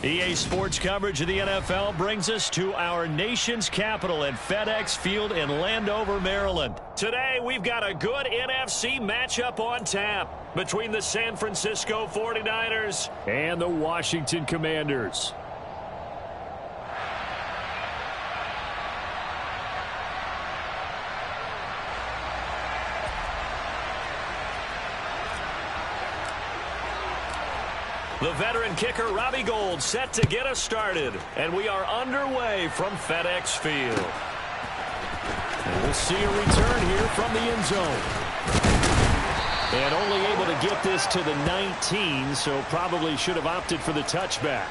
EA Sports coverage of the NFL brings us to our nation's capital at FedEx Field in Landover, Maryland. Today, we've got a good NFC matchup on tap between the San Francisco 49ers and the Washington Commanders. The veteran kicker, Robbie Gould, set to get us started. And we are underway from FedEx Field. And we'll see a return here from the end zone. And only able to get this to the 19, so probably should have opted for the touchback.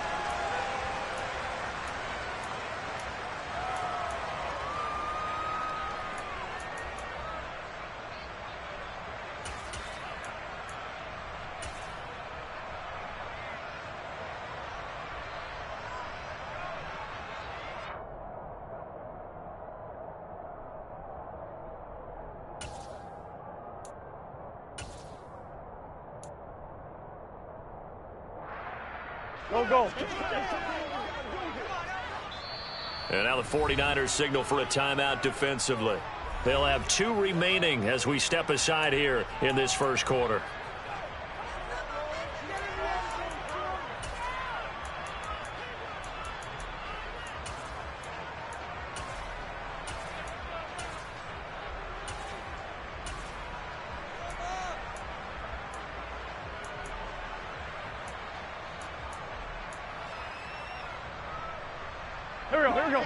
Go. And now the 49ers signal for a timeout defensively. They'll have 2 remaining as we step aside here in this first quarter. Here we go.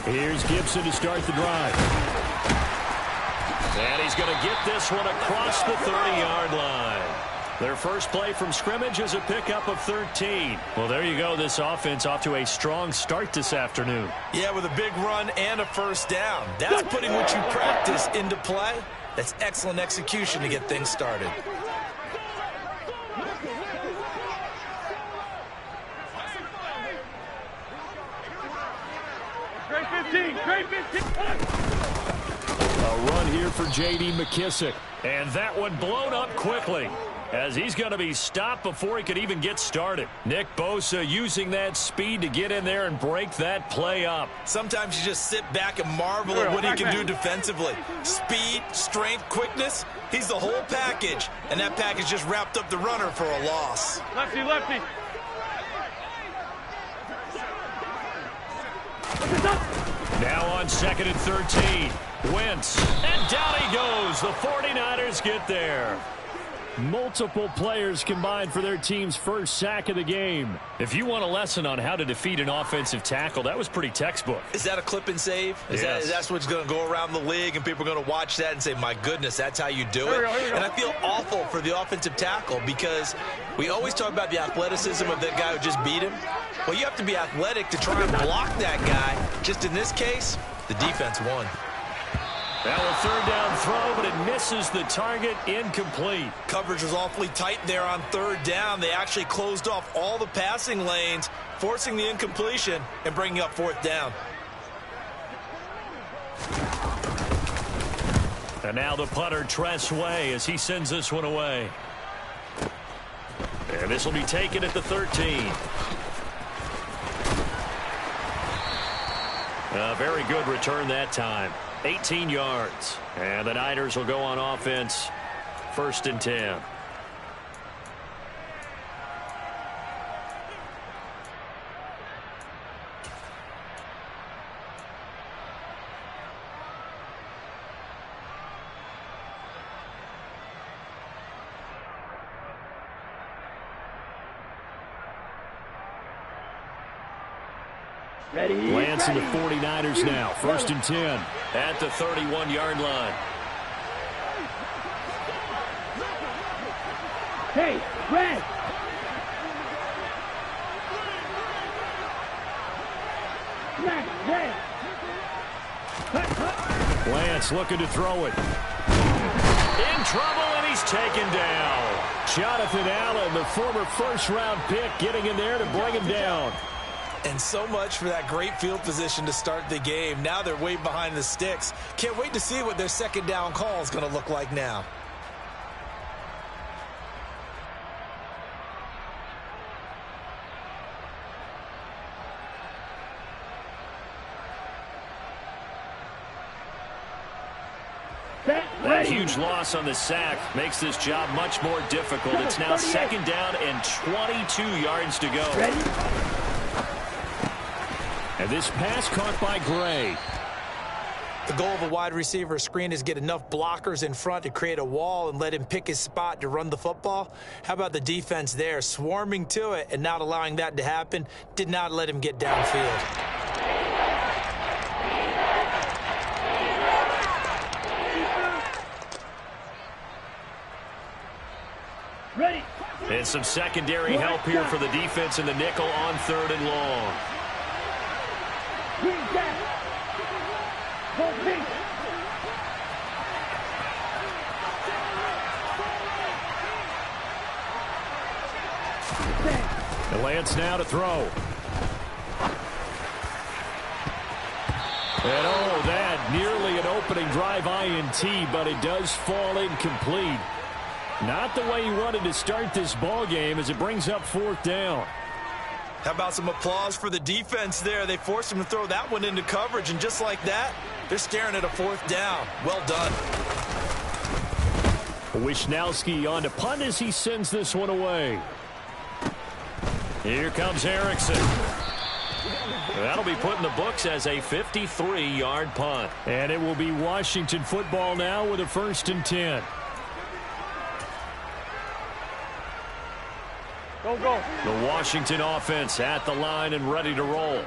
Here's Gibson to start the drive. And he's going to get this one across the 30-yard line. Their first play from scrimmage is a pickup of 13. Well, there you go. This offense off to a strong start this afternoon. Yeah, with a big run and a first down. That's putting what you practice into play. That's excellent execution to get things started. Great 15. A run here for J.D. McKissick. And that one blown up quickly, as he's going to be stopped before he could even get started. Nick Bosa using that speed to get in there and break that play up. Sometimes you just sit back and marvel at what he can do defensively. Speed, strength, quickness, he's the whole package. And that package just wrapped up the runner for a loss. Lefty. Now on 2nd and 13. Wentz. And down he goes. The 49ers get there. Multiple players combined for their team's first sack of the game. If you want a lesson on how to defeat an offensive tackle, that was pretty textbook. Is that a clip and save? Yes. That's what's going to go around the league, and people are going to watch that and say, my goodness, that's how you do it. And I feel awful for the offensive tackle, because we always talk about the athleticism of that guy who just beat him. Well, you have to be athletic to try and block that guy. Just in this case, the defense won. Now a 3rd down throw, but it misses the target. Incomplete. Coverage was awfully tight there on 3rd down. They actually closed off all the passing lanes, forcing the incompletion and bringing up 4th down. And now the punter, Tress Way, as he sends this one away. And this will be taken at the 13. A very good return that time. 18 yards. And the Niners will go on offense. 1st and 10. Lance and the 49ers now. 1st and 10 at the 31-yard line. Hey, red. Lance looking to throw it. In trouble, and he's taken down. Jonathan Allen, the former first-round pick, getting in there to bring him down. And so much for that great field position to start the game. Now they're way behind the sticks. Can't wait to see what their second down call is going to look like now. That huge loss on the sack makes this job much more difficult. It's now second down and 22 yards to go. And this pass caught by Gray. The goal of a wide receiver screen is get enough blockers in front to create a wall and let him pick his spot to run the football. How about the defense there, swarming to it and not allowing that to happen? Did not let him get downfield. Ready. And some secondary help here for the defense in the nickel on 3rd and long. Green back. Hold me. The Lance now to throw. And oh, that nearly an opening drive INT, but it does fall incomplete. Not the way he wanted to start this ball game as it brings up 4th down. How about some applause for the defense there? They forced him to throw that one into coverage, and just like that, they're staring at a 4th down. Well done. Wisnowski on to punt as he sends this one away. Here comes Erickson. That'll be put in the books as a 53-yard punt. And it will be Washington football now with a 1st and 10. Go. The Washington offense at the line and ready to roll.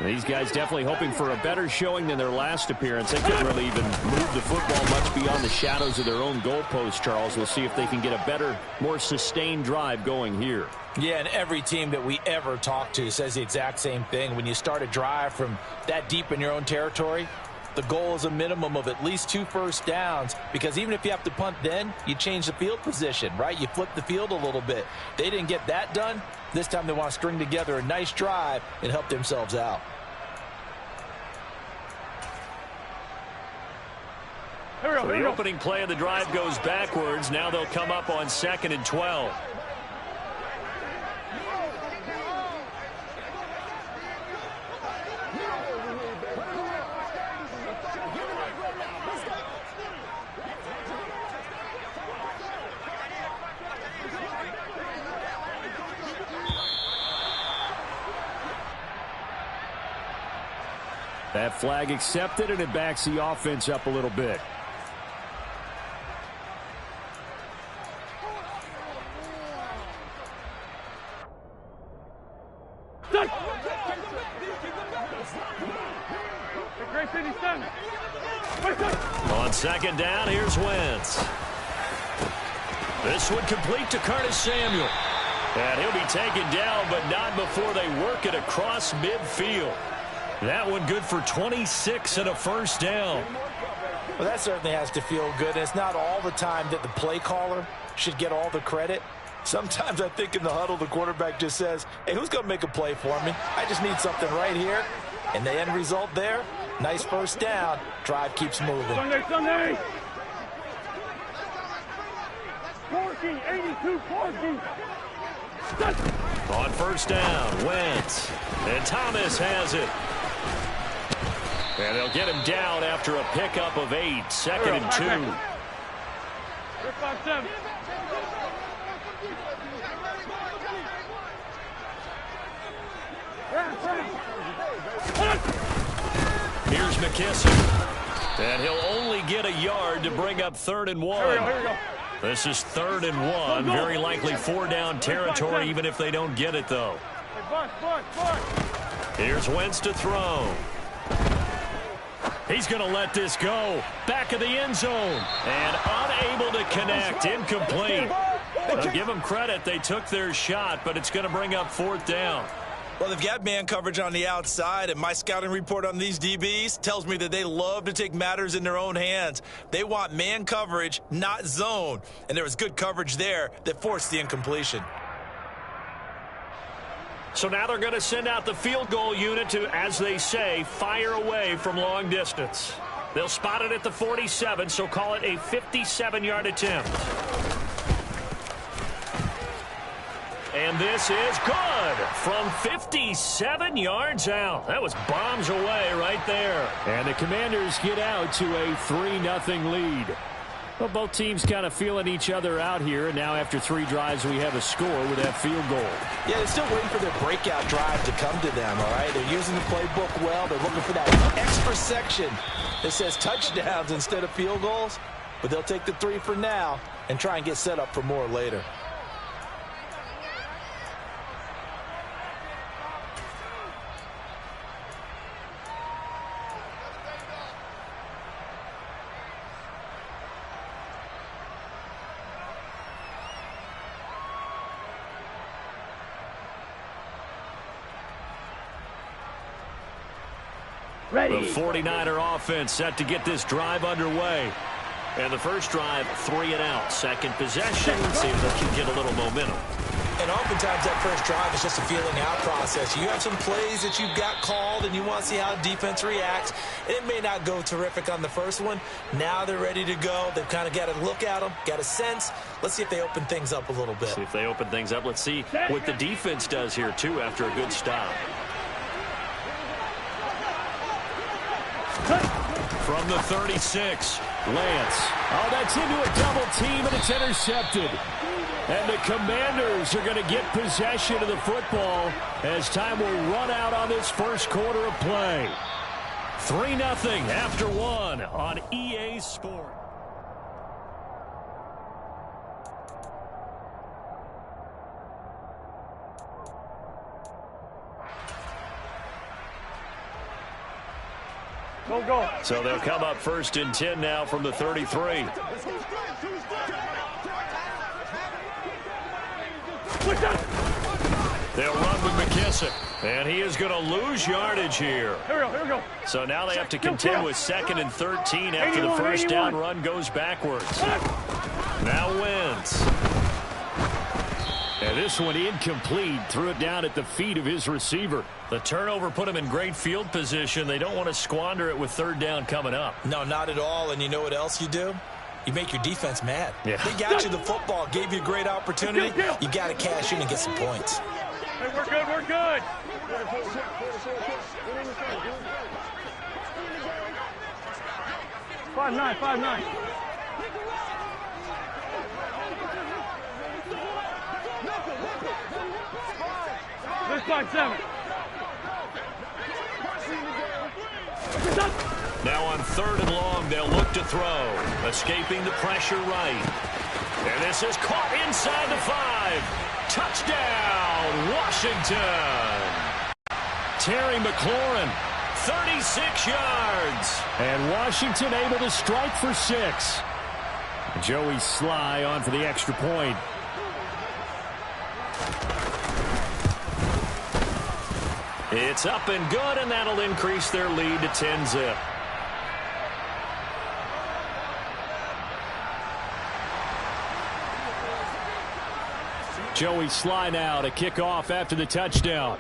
These guys definitely hoping for a better showing than their last appearance. They couldn't really even move the football much beyond the shadows of their own goalpost, Charles. We'll see if they can get a better, more sustained drive going here. Yeah, and every team that we ever talk to says the exact same thing. When you start a drive from that deep in your own territory, the goal is a minimum of at least 2 first downs, because even if you have to punt then, you change the field position, right? You flip the field a little bit. They didn't get that done. This time they want to string together a nice drive and help themselves out. So the opening play of the drive goes backwards. Now they'll come up on 2nd and 12. That flag accepted, and it backs the offense up a little bit. On 2nd down, here's Wentz. This one complete to Curtis Samuel. And he'll be taken down, but not before they work it across midfield. That one good for 26 and a 1st down. Well, that certainly has to feel good. And it's not all the time that the play caller should get all the credit. Sometimes I think in the huddle, the quarterback just says, hey, who's going to make a play for me? I just need something right here. And the end result there, nice 1st down. Drive keeps moving. Sunday. 40, 82, 40. On 1st down, Wentz. And Thomas has it. And they'll get him down after a pickup of 8. 2nd and 2. Here's McKissick. And he'll only get a yard to bring up 3rd and 1. Here we go. This is 3rd and 1. Very likely 4-down territory, even if they don't get it, though. Here's Wentz to throw. He's going to let this go. Back of the end zone. And unable to connect. Incomplete. Well, give them credit. They took their shot, but it's going to bring up 4th down. Well, they've got man coverage on the outside, and my scouting report on these DBs tells me that they love to take matters in their own hands. They want man coverage, not zone. And there was good coverage there that forced the incompletion. So now they're going to send out the field goal unit to, as they say, fire away from long distance. They'll spot it at the 47, so call it a 57-yard attempt. And this is good from 57 yards out. That was bombs away right there. And the Commanders get out to a 3-0 lead. Well, both teams kind of feeling each other out here, and now after 3 drives, we have a score with that field goal. Yeah, they're still waiting for their breakout drive to come to them, all right? They're using the playbook well. They're looking for that extra section that says touchdowns instead of field goals. But they'll take the 3 for now and try and get set up for more later. The 49er offense set to get this drive underway. And the first drive, 3 and out. Second possession, see if they can get a little momentum. And oftentimes that first drive is just a feeling out process. You have some plays that you've got called and you want to see how defense reacts. And it may not go terrific on the first one. Now they're ready to go. They've kind of got to look at them, got a sense. Let's see if they open things up a little bit. See if they open things up. Let's see what the defense does here, too, after a good stop. From the 36, Lance. Oh, that's into a double team, and it's intercepted. And the Commanders are going to get possession of the football as time will run out on this first quarter of play. 3-0 after 1 on EA Sports. Go. So they'll come up 1st and 10 now from the 33. They'll run with McKissick, and he is going to lose yardage here. Here we go. So now they have to contend with 2nd and 13 after the first down run goes backwards. Now Wentz. And this one incomplete. Threw it down at the feet of his receiver. The turnover put him in great field position. They don't want to squander it with 3rd down coming up. No, not at all. And you know what else you do? You make your defense mad. Yeah. They got you the football, gave you a great opportunity. You got to cash in and get some points. Hey, we're good. 5-9. This 5-7. Now on 3rd and long, they'll look to throw. Escaping the pressure right. And this is caught inside the 5. Touchdown, Washington. Terry McLaurin, 36 yards. And Washington able to strike for 6. Joey Sly on for the extra point. It's up and good, and that'll increase their lead to 10-zip. Joey Sly now to kick off after the touchdown.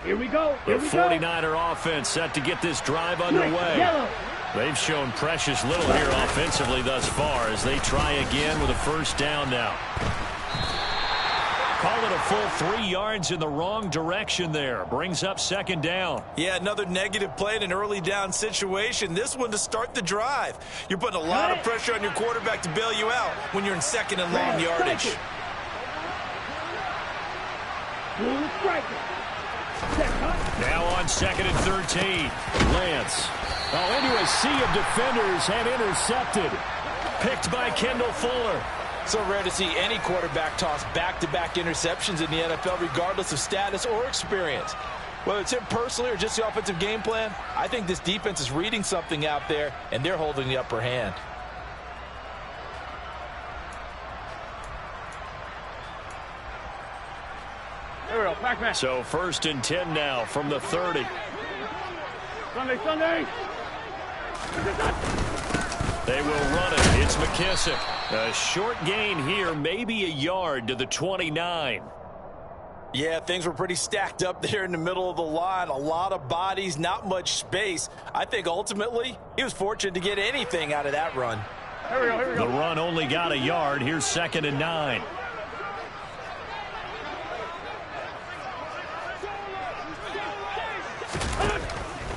Here we go. The 49er offense set to get this drive underway. They've shown precious little here offensively thus far as they try again with a first down now. Call it a full 3 yards in the wrong direction there. Brings up 2nd down. Yeah, another negative play in an early down situation. This one to start the drive. You're putting a lot of pressure on your quarterback to bail you out when you're in 2nd and long yardage. Now on 2nd and 13. Lance. Oh, into a sea of defenders and intercepted. Picked by Kendall Fuller. So rare to see any quarterback toss back-to-back interceptions in the NFL, regardless of status or experience. Whether it's him personally or just the offensive game plan, I think this defense is reading something out there, and they're holding the upper hand. There we go, back man. So 1st and 10 now from the 30. Sunday. They will run it. It's McKissick. A short gain here, maybe a yard to the 29. Yeah, things were pretty stacked up there in the middle of the line. A lot of bodies, not much space. I think ultimately he was fortunate to get anything out of that run. Here we go. The run only got a yard. Here's 2nd and 9.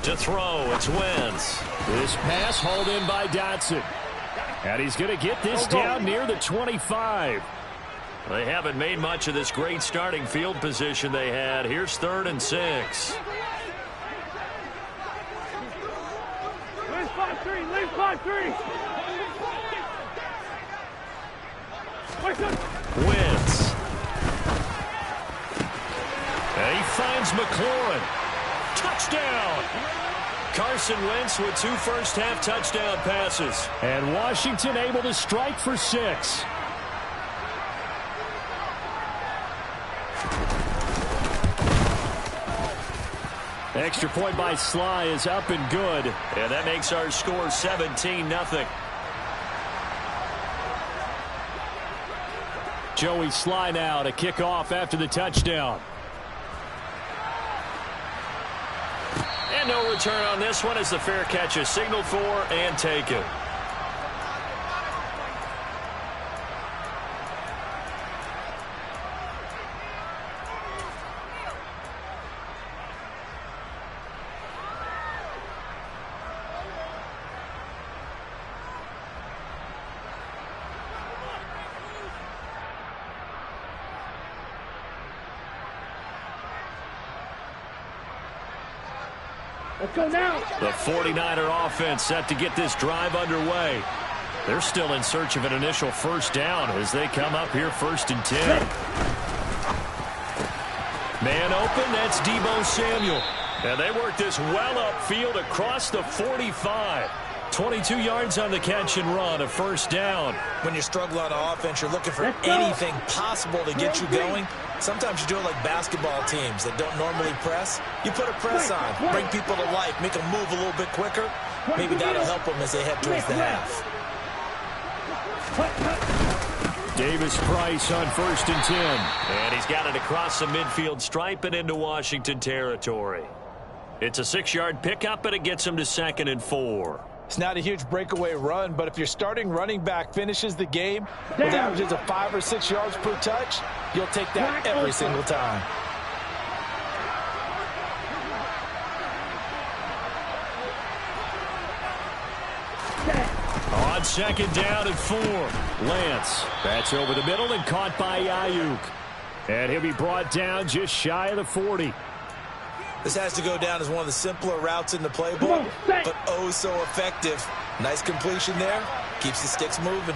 To throw, it's Wentz. This pass hauled in by Dotson. And he's going to get this down near the 25. They haven't made much of this great starting field position they had. Here's 3rd and 6. Leave 5-3. Wentz. And he finds McLaurin. Touchdown! Carson Wentz with 2 first-half touchdown passes. And Washington able to strike for 6. Extra point by Sly is up and good. And that makes our score 17-0. Joey Sly now to kick off after the touchdown. And no return on this one as the fair catch is signaled for and taken. Let's go now. The 49er offense set to get this drive underway. They're still in search of an initial first down as they come up here 1st and 10. Man open, that's Deebo Samuel. And they work this well upfield across the 45. 22 yards on the catch and run, a first down. When you're struggling on offense, you're looking for anything possible to get you going. Sometimes you do it like basketball teams that don't normally press. You put a press on, bring people to life, make them move a little bit quicker. Maybe that'll help them as they head towards the half. Davis Price on 1st and 10. And he's got it across the midfield stripe and into Washington territory. It's a 6-yard pickup, and it gets him to 2nd and 4. It's not a huge breakaway run, but if your starting running back finishes the game with averages of 5 or 6 yards per touch, you'll take that every single time. On 2nd down and 4. Lance. That's over the middle and caught by Ayuk. And he'll be brought down just shy of the 40. This has to go down as one of the simpler routes in the playbook, but oh so effective. Nice completion there. Keeps the sticks moving.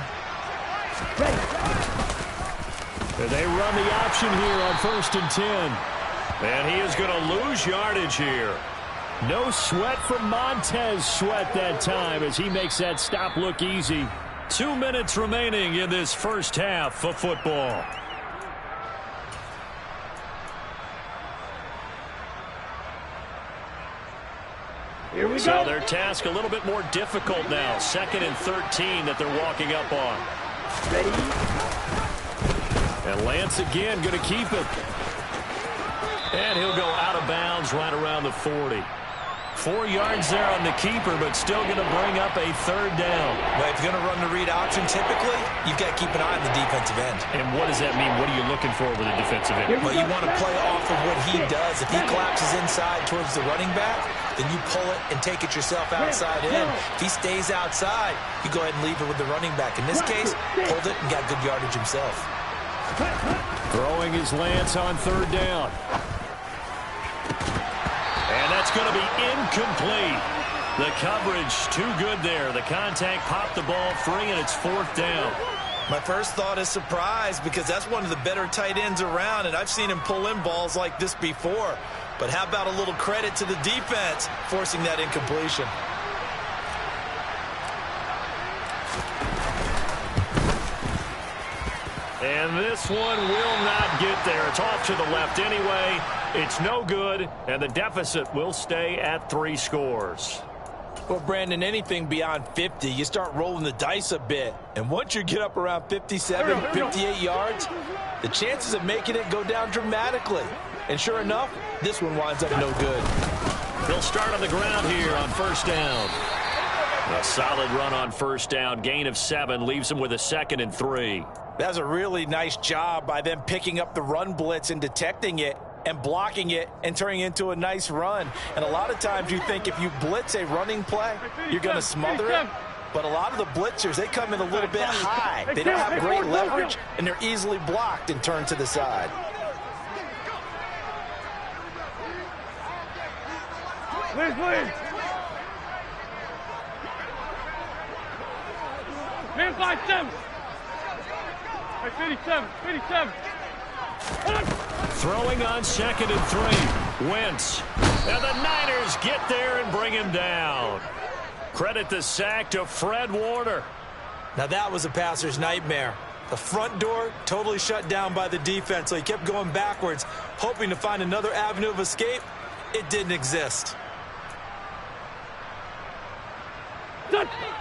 And they run the option here on 1st and 10. And he is going to lose yardage here. No sweat from Montez Sweat that time as he makes that stop look easy. 2 minutes remaining in this first half of football. Here we so go. Their task a little bit more difficult now. 2nd and 13 that they're walking up on. Ready? And Lance again going to keep it. And he'll go out of bounds right around the 40. 4 yards there on the keeper, but still going to bring up a 3rd down. Well, if you're going to run the read option, typically, you've got to keep an eye on the defensive end. And what does that mean? What are you looking for with a defensive end? Well, you want to play off of what he does. If he collapses inside towards the running back, then you pull it and take it yourself outside in. If he stays outside, you go ahead and leave it with the running back. In this case, pulled it and got good yardage himself. Throwing his Lance on 3rd down. And that's going to be incomplete. The coverage too good there. The contact popped the ball free, and it's 4th down. My first thought is surprise because that's one of the better tight ends around, and I've seen him pull in balls like this before. But how about a little credit to the defense forcing that incompletion? And this one will not get there. It's off to the left anyway. It's no good, and the deficit will stay at 3 scores. Well, Brandon, anything beyond 50, you start rolling the dice a bit. And once you get up around 57, 58 yards, the chances of making it go down dramatically. And sure enough, this one winds up no good. They'll start on the ground here on first down. A solid run on first down. Gain of 7 leaves them with a 2nd and 3. That's a really nice job by them picking up the run blitz and detecting it and blocking it and turning it into a nice run. And a lot of times you think if you blitz a running play, you're going to smother it. But a lot of the blitzers, they come in a little bit high. They don't have great leverage, and they're easily blocked and turned to the side. Please. Man 5-7. 57. Throwing on 2nd and 3. Wentz. And the Niners get there and bring him down. Credit the sack to Fred Warner. Now that was a passer's nightmare. The front door totally shut down by the defense, so he kept going backwards, hoping to find another avenue of escape. It didn't exist.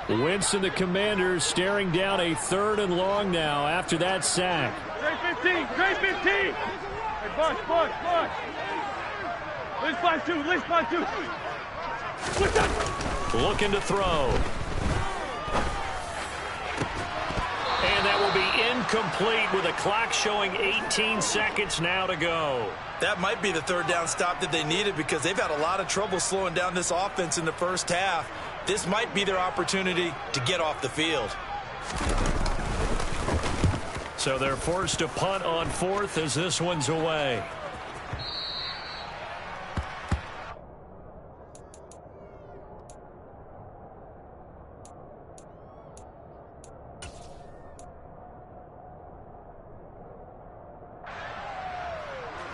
Wentz and the Commanders staring down a 3rd and long now after that sack. Trey 15. Hey, Bush. List 5-2. Looking to throw. And that will be incomplete with a clock showing 18 seconds now to go. That might be the 3rd down stop that they needed because they've had a lot of trouble slowing down this offense in the first half. This might be their opportunity to get off the field. So they're forced to punt on 4th as this one's away.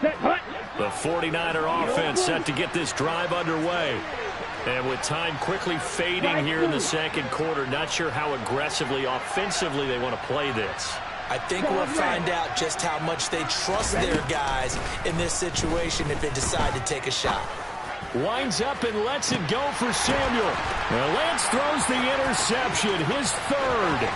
The 49er offense set to get this drive underway. And with time quickly fading here in the 2nd quarter, not sure how aggressively, offensively they want to play this. I think we'll find out just how much they trust their guys in this situation if they decide to take a shot. Winds up and lets it go for Samuel. And Lance throws the interception, his 3rd.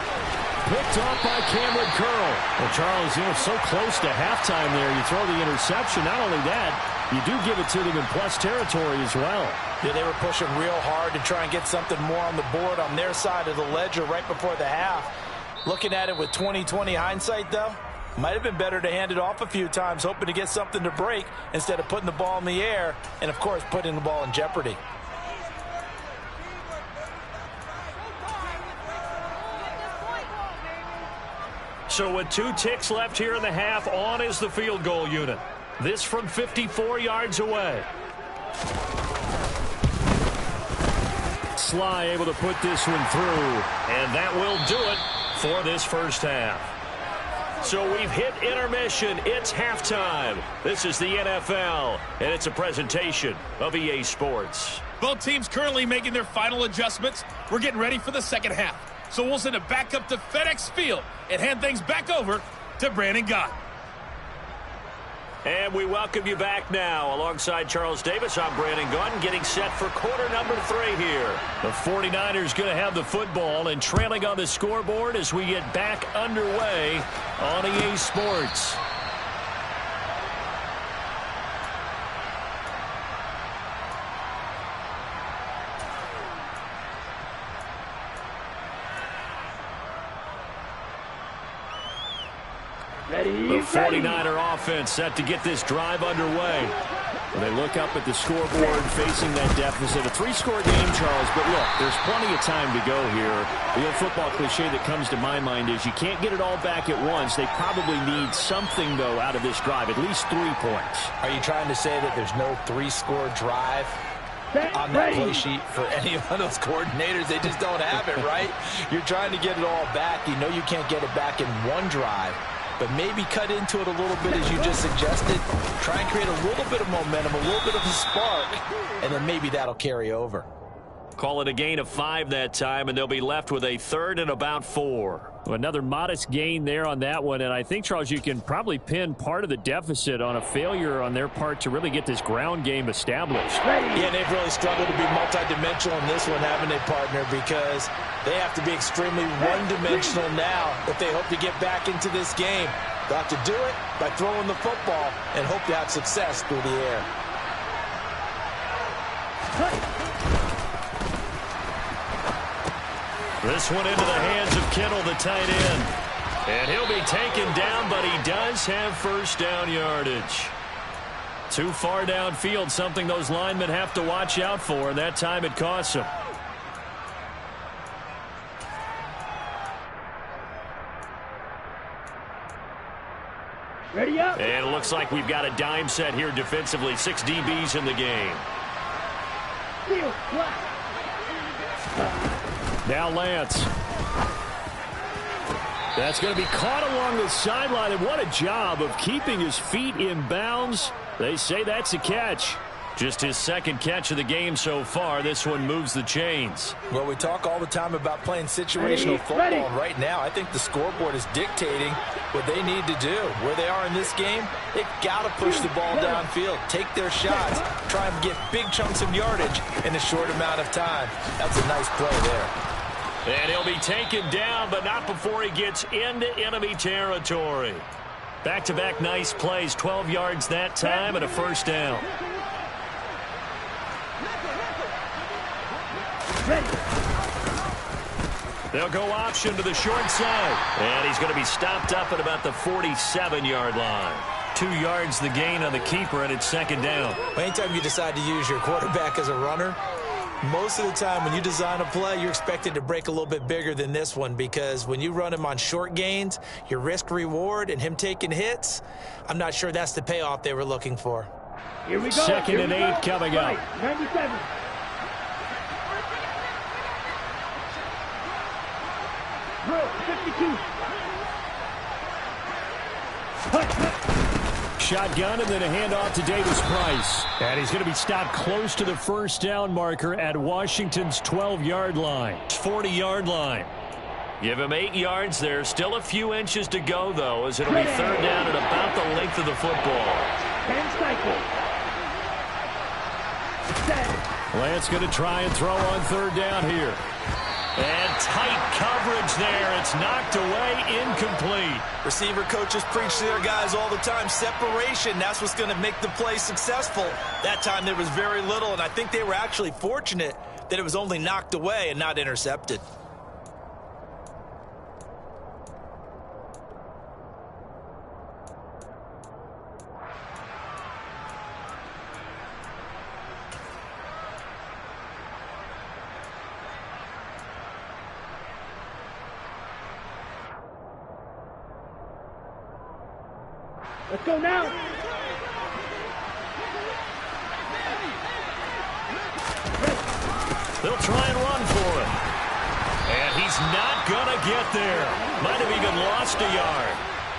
Picked off by Cameron Curl. Well, Charles, so close to halftime there. You throw the interception. Not only that, you do give it to them in plus territory as well. Yeah, they were pushing real hard to try and get something more on the board on their side of the ledger right before the half. Looking at it with 20/20 hindsight, though, might have been better to hand it off a few times, hoping to get something to break instead of putting the ball in the air and, of course, putting the ball in jeopardy. So with 2 ticks left here in the half, on is the field goal unit. This from 54 yards away. Sly able to put this one through, and that will do it for this first half. So we've hit intermission. It's halftime. This is the NFL, and it's a presentation of EA Sports. Both teams currently making their final adjustments. We're getting ready for the second half. So we'll send it back up to FedEx Field and hand things back over to Brandon Gott. And we welcome you back now. Alongside Charles Davis, I'm Brandon Gunn, getting set for quarter number 3 here. The 49ers going to have the football and trailing on the scoreboard as we get back underway on EA Sports. The 49er offense set to get this drive underway. When they look up at the scoreboard facing that deficit. A 3-score game, Charles, but look, there's plenty of time to go here. The old football cliche that comes to my mind is you can't get it all back at once. They probably need something, though, out of this drive, at least 3 points. Are you trying to say that there's no 3-score drive on that play sheet for any one of those coordinators? They just don't have it, right? You're trying to get it all back. You know you can't get it back in one drive. but maybe cut into it a little bit as you just suggested. Try and create a little bit of momentum, a little bit of a spark, and then maybe that'll carry over. Call it a gain of 5 that time, and they'll be left with a 3rd and about 4. Another modest gain there on that one, and I think, Charles, you can probably pin part of the deficit on a failure on their part to really get this ground game established. Yeah, and they've really struggled to be multidimensional in this one, haven't they, partner, because they have to be extremely one-dimensional now if they hope to get back into this game. They'll have to do it by throwing the football and hope to have success through the air. This one into the hands of Kittle, the tight end. And he'll be taken down, but he does have first down yardage. Too far downfield, something those linemen have to watch out for, and that time it costs them. Ready up. And it looks like we've got a dime set here defensively. 6 DBs in the game. Now Lance. That's going to be caught along the sideline, and what a job of keeping his feet in bounds. They say that's a catch. Just his 2nd catch of the game so far. This one moves the chains. Well, we talk all the time about playing situational football. And right now, I think the scoreboard is dictating what they need to do. Where they are in this game, they've got to push the ball downfield, take their shots, try and get big chunks of yardage in a short amount of time. That's a nice play there. And he'll be taken down, but not before he gets into enemy territory. Back-to-back nice plays, 12 yards that time and a first down. They'll go option to the short side. And he's going to be stopped up at about the 47-yard line. 2 yards the gain on the keeper, and it's 2nd down. Anytime you decide to use your quarterback as a runner, most of the time when you design a play, you're expected to break a little bit bigger than this one, because when you run him on short gains, your risk-reward and him taking hits, I'm not sure that's the payoff they were looking for. Here we go. 2nd and 8 coming up. 97. Drill, 52. Shotgun and then a handoff to Davis Price. And he's going to be stopped close to the first down marker at Washington's 12-yard line. 40-yard line. Give him 8 yards there. Still a few inches to go, though, as it'll be 3rd down at about the length of the football. 10 cycle. Lance going to try and throw on 3rd down here. And tight coverage there. It's knocked away, incomplete. Receiver coaches preach to their guys all the time. Separation, that's what's going to make the play successful. That time there was very little, and I think they were actually fortunate that it was only knocked away and not intercepted. Let's go now. They'll try and run for it. And he's not going to get there. Might have even lost a yard.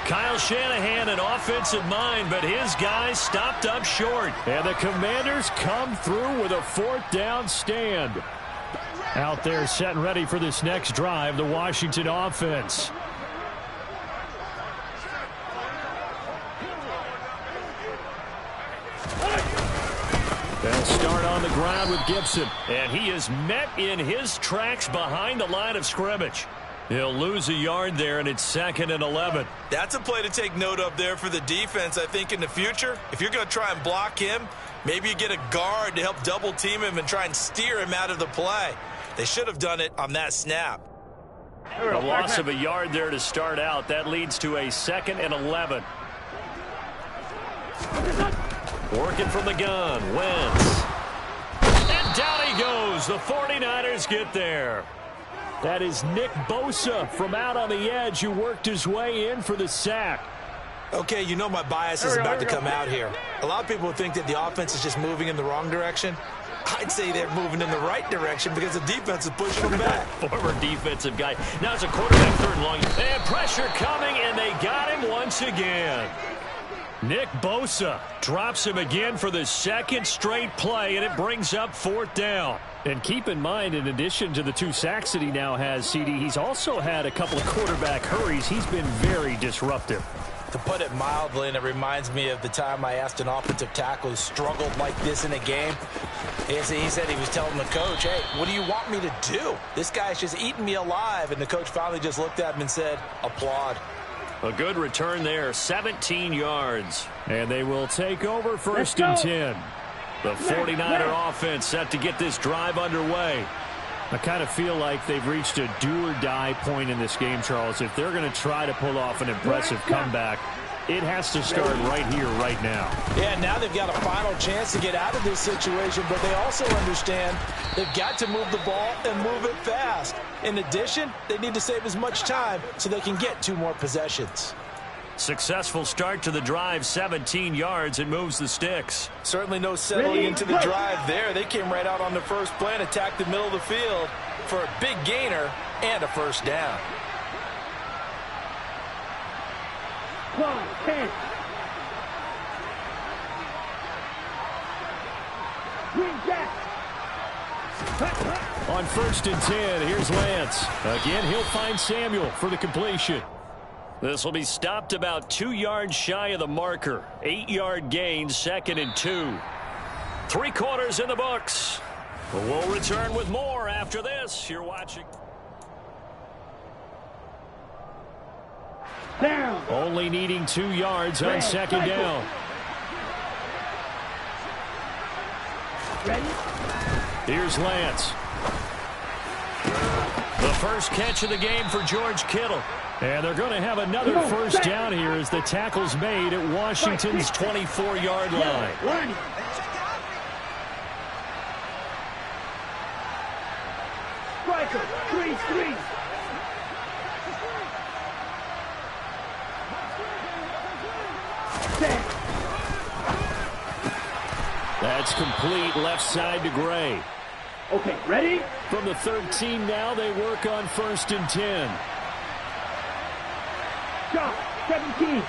Kyle Shanahan, an offensive mind, but his guys stopped up short. And the Commanders come through with a 4th down stand. Out there set and ready for this next drive, the Washington offense. They'll start on the ground with Gibson. And he is met in his tracks behind the line of scrimmage. He'll lose a yard there, and it's 2nd and 11. That's a play to take note of there for the defense, I think, in the future. If you're going to try and block him, maybe you get a guard to help double-team him and try and steer him out of the play. They should have done it on that snap. A loss of a yard there to start out. That leads to a 2nd and 11. Working from the gun, Wentz. And down he goes. The 49ers get there. That is Nick Bosa from out on the edge who worked his way in for the sack. Okay, you know my bias is about to come out here. A lot of people think that the offense is just moving in the wrong direction. I'd say they're moving in the right direction because the defense is pushing them back. Former defensive guy. Now it's a quarterback third and long. And pressure coming, and they got him once again. Nick Bosa drops him again for the second straight play, and it brings up fourth down. And keep in mind, in addition to the 2 sacks that he now has, CD, he's also had a couple of quarterback hurries. He's been very disruptive. To put it mildly, and it reminds me of the time I asked an offensive tackle who struggled like this in a game. He said he was telling the coach, hey, what do you want me to do? This guy's just eating me alive. And the coach finally just looked at him and said, applaud. A good return there, 17 yards. And they will take over first and 10. The 49er offense set to get this drive underway. I kind of feel like they've reached a do-or-die point in this game, Charles. If they're going to try to pull off an impressive comeback, it has to start right here, right now. Yeah, now they've got a final chance to get out of this situation, but they also understand they've got to move the ball and move it fast. In addition, they need to save as much time so they can get 2 more possessions. Successful start to the drive, 17 yards, and moves the sticks. Certainly no settling into the drive there. They came right out on the first play and attacked the middle of the field for a big gainer and a first down. 10. Green Jack. On first and 10, here's Lance. Again, he'll find Samuel for the completion. This will be stopped about 2 yards shy of the marker. 8-yard gain, 2nd and 2. 3 quarters in the books. We'll return with more after this. You're watching. Down. Only needing 2 yards on second down. Ready? Here's Lance. The first catch of the game for George Kittle. And they're going to have another first down here as the tackle's made at Washington's 24-yard line. Striker, 3-3. That's complete left side to Gray. Okay, ready? From the 13 now, they work on first and 10. Shot, 17.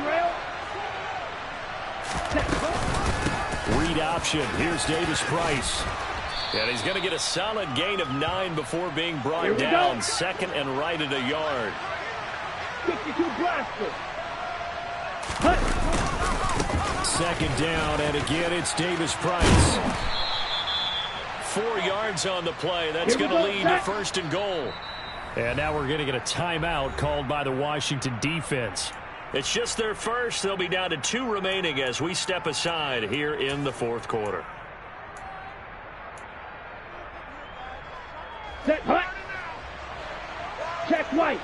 Rail. Read option. Here's Davis Price. And he's going to get a solid gain of 9 before being brought down. Go. 2nd and right at a yard. 62 blaster. Second down, and again it's Davis Price. 4 yards on the play. That's going to lead to first and goal. And now we're going to get a timeout called by the Washington defense. It's just their first. They'll be down to 2 remaining as we step aside here in the 4th quarter. Set hut. Check white.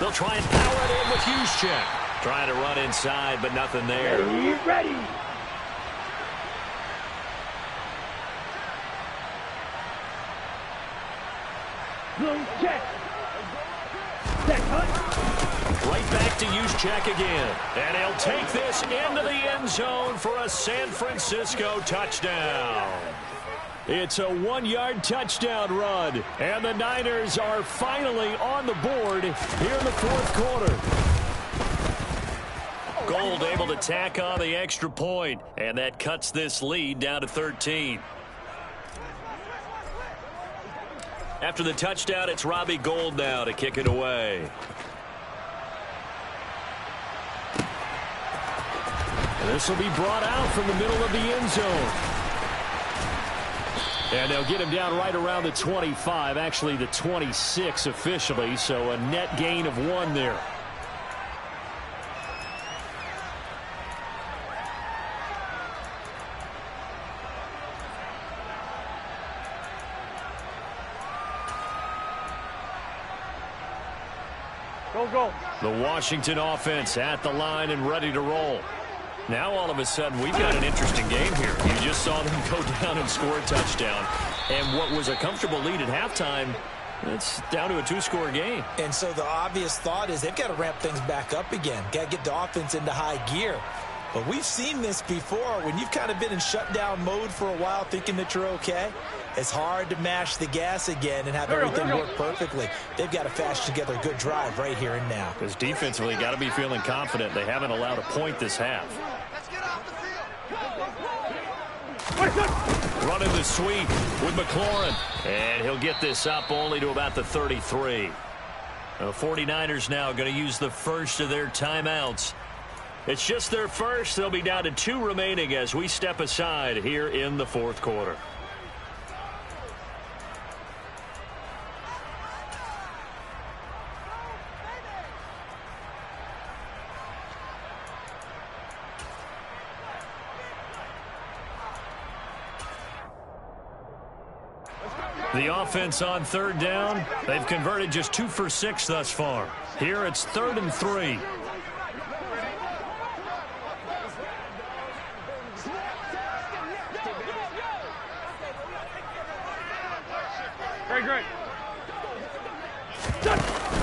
They'll try and power it in with Juszczyk. Trying to run inside, but nothing there. Ready. Blue check. Set hut. Right back to Juszczyk again. And he'll take this into the end zone for a San Francisco touchdown. It's a 1-yard touchdown run. And the Niners are finally on the board here in the 4th quarter. Gold able to tack on the extra point. And that cuts this lead down to 13. After the touchdown, it's Robbie Gould now to kick it away. And this will be brought out from the middle of the end zone. And they'll get him down right around the 25, actually the 26 officially, so a net gain of 1 there. Go. The Washington offense at the line and ready to roll. Now all of a sudden we've got an interesting game here. You just saw them go down and score a touchdown. And what was a comfortable lead at halftime It's down to a two-score game. And so the obvious thought is they've got to ramp things back up again. Got to get the offense into high gear. But we've seen this before. When you've kind of been in shutdown mode for a while thinking that you're okay, it's hard to mash the gas again and have everything work perfectly. They've got to fashion together a good drive right here and now. Because defensively, got to be feeling confident. They haven't allowed a point this half. Running the sweep with McLaurin. And he'll get this up only to about the 33. The 49ers now going to use the first of their timeouts. It's just their first. They'll be down to 2 remaining as we step aside here in the fourth quarter. The offense on third down, they've converted just 2 for 6 thus far. Here it's 3rd and 3. Great.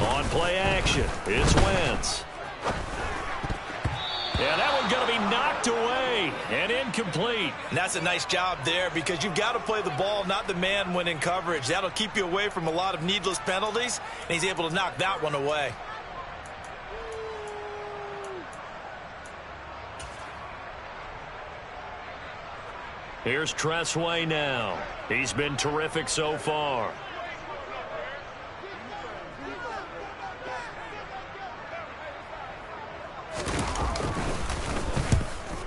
On play action, it's Wentz. Yeah, that one's going to be knocked away and incomplete. And that's a nice job there because you've got to play the ball, not the man when in coverage. That'll keep you away from a lot of needless penalties, and he's able to knock that one away. Here's Tressway now. He's been terrific so far.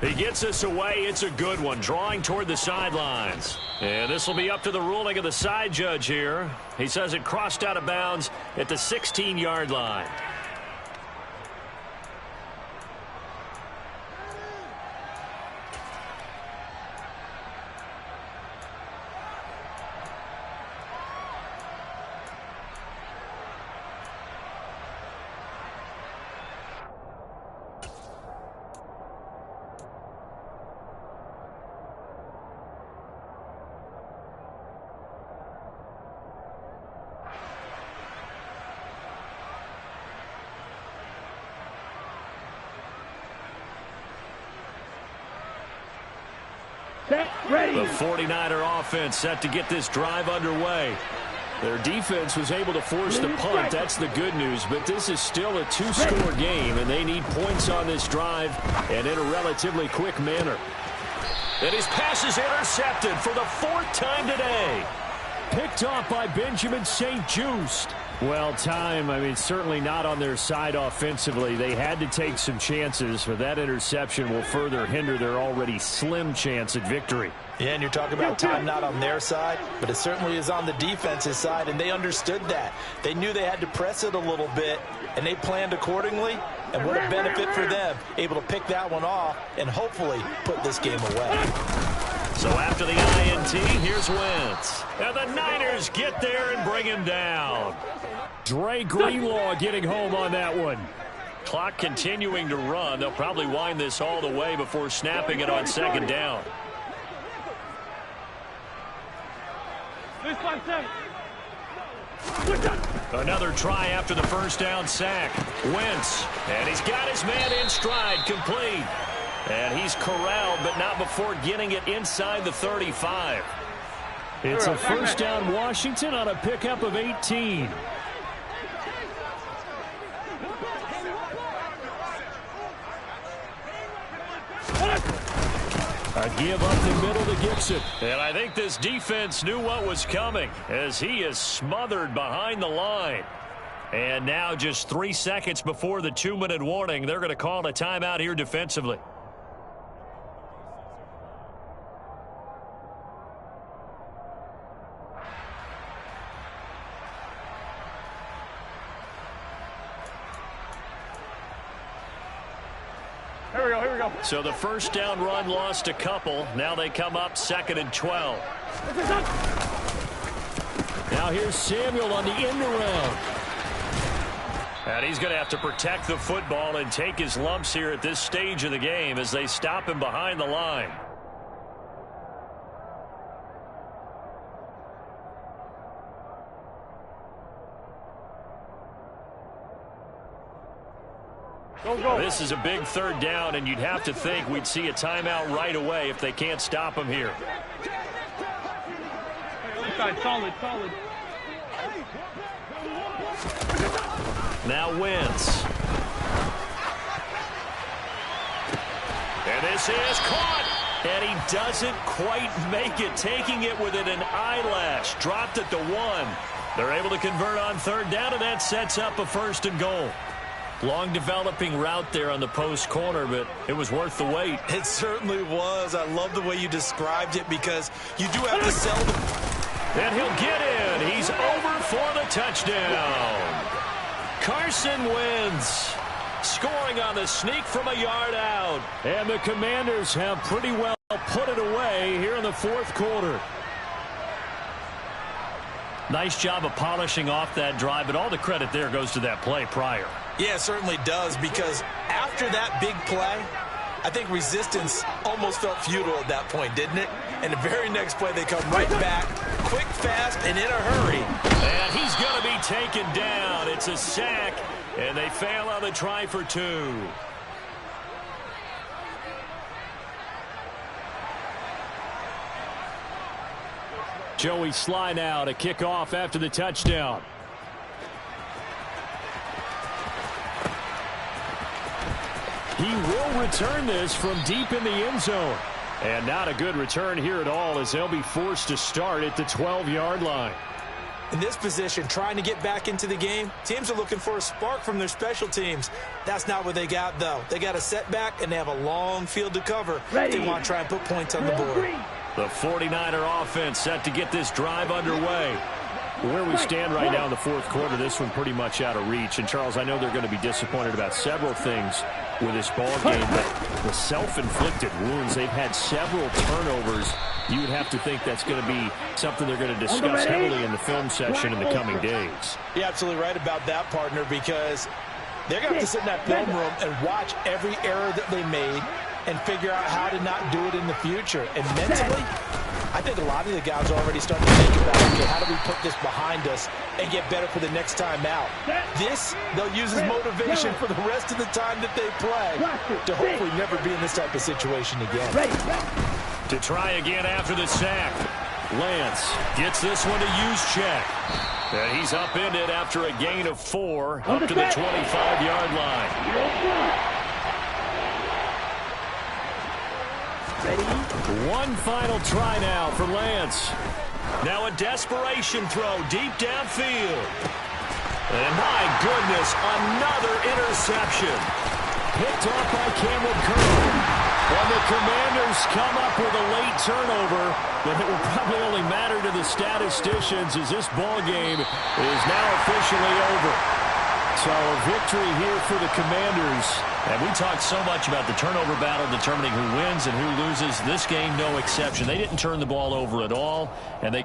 He gets us away. It's a good one, drawing toward the sidelines. And this will be up to the ruling of the side judge here. He says it crossed out of bounds at the 16-yard line. Ready. The 49er offense set to get this drive underway. Their defense was able to force the punt. That's the good news. But this is still a 2-score game, and they need points on this drive and in a relatively quick manner. And his pass is intercepted for the 4th time today. Picked off by Benjamin St-Juste. Well, certainly not on their side offensively. They had to take some chances, but that interception will further hinder their already slim chance at victory. Yeah, and you're talking about time not on their side, but it certainly is on the defense's side, and they understood that. They knew they had to press it a little bit, and they planned accordingly, and what a benefit for them, able to pick that one off and hopefully put this game away. So after the INT, here's Wentz. And the Niners get there and bring him down. Dre Greenlaw getting home on that one. Clock continuing to run. They'll probably wind this all the way before snapping it on 2nd down. Another try after the 1st down sack. Wentz, and he's got his man in stride, complete. And he's corralled, but not before getting it inside the 35. It's a 1st down Washington on a pickup of 18. A give up the middle to Gibson. And I think this defense knew what was coming as he is smothered behind the line. And now just 3 seconds before the 2-minute warning, they're going to call a timeout here defensively. Here we go. So the 1st down run lost a couple. Now they come up 2nd and 12. Now here's Samuel on the end around. And he's going to have to protect the football and take his lumps here at this stage of the game as they stop him behind the line. Go, go. This is a big third down, and you'd have to think we'd see a timeout right away if they can't stop him here. Inside, solid, solid. Now Wentz. And this is caught. And he doesn't quite make it, taking it within an eyelash. Dropped at the 1. They're able to convert on third down, and that sets up a 1st and goal. Long developing route there on the post corner, but it was worth the wait. It certainly was. I love the way you described it because you do have to sell the... And he'll get in. He's over for the touchdown. Carson Wentz scoring on the sneak from a yard out. And the Commanders have pretty well put it away here in the 4th quarter. Nice job of polishing off that drive, but all the credit there goes to that play prior. Yeah, it certainly does, because after that big play, I think resistance almost felt futile at that point, didn't it? And the very next play, they come right back, quick, fast, and in a hurry. And he's going to be taken down. It's a sack, and they fail on the try for 2. Joey Sly now to kick off after the touchdown. He will return this from deep in the end zone. And not a good return here at all, as they'll be forced to start at the 12-yard line. In this position, trying to get back into the game, teams are looking for a spark from their special teams. That's not what they got, though. They got a setback, and they have a long field to cover. They want to try and put points on the board. The 49er offense set to get this drive underway. Where we stand right now in the 4th quarter, this one pretty much out of reach. And, Charles, I know they're going to be disappointed about several things with this ball game, but the self-inflicted wounds, they've had several turnovers. You would have to think that's going to be something they're going to discuss heavily in the film session in the coming days. You're absolutely right about that, partner, because they're going to have to sit in that film room and watch every error that they made and figure out how to not do it in the future. And mentally, I think a lot of the guys are already starting to think about, okay, how do we put this behind us and get better for the next time out? This, they'll use as motivation for the rest of the time that they play to hopefully never be in this type of situation again. To try again after the sack. Lance gets this one to use check. And he's upended after a gain of 4 up to the 25-yard line. One final try now for Lance. Now a desperation throw deep downfield. And my goodness, another interception. Picked off by Cameron Curl. And the Commanders come up with a late turnover, but it will probably only matter to the statisticians as this ball game is now officially over. So a victory here for the Commanders. And we talked so much about the turnover battle determining who wins and who loses. This game, no exception. They didn't turn the ball over at all, and they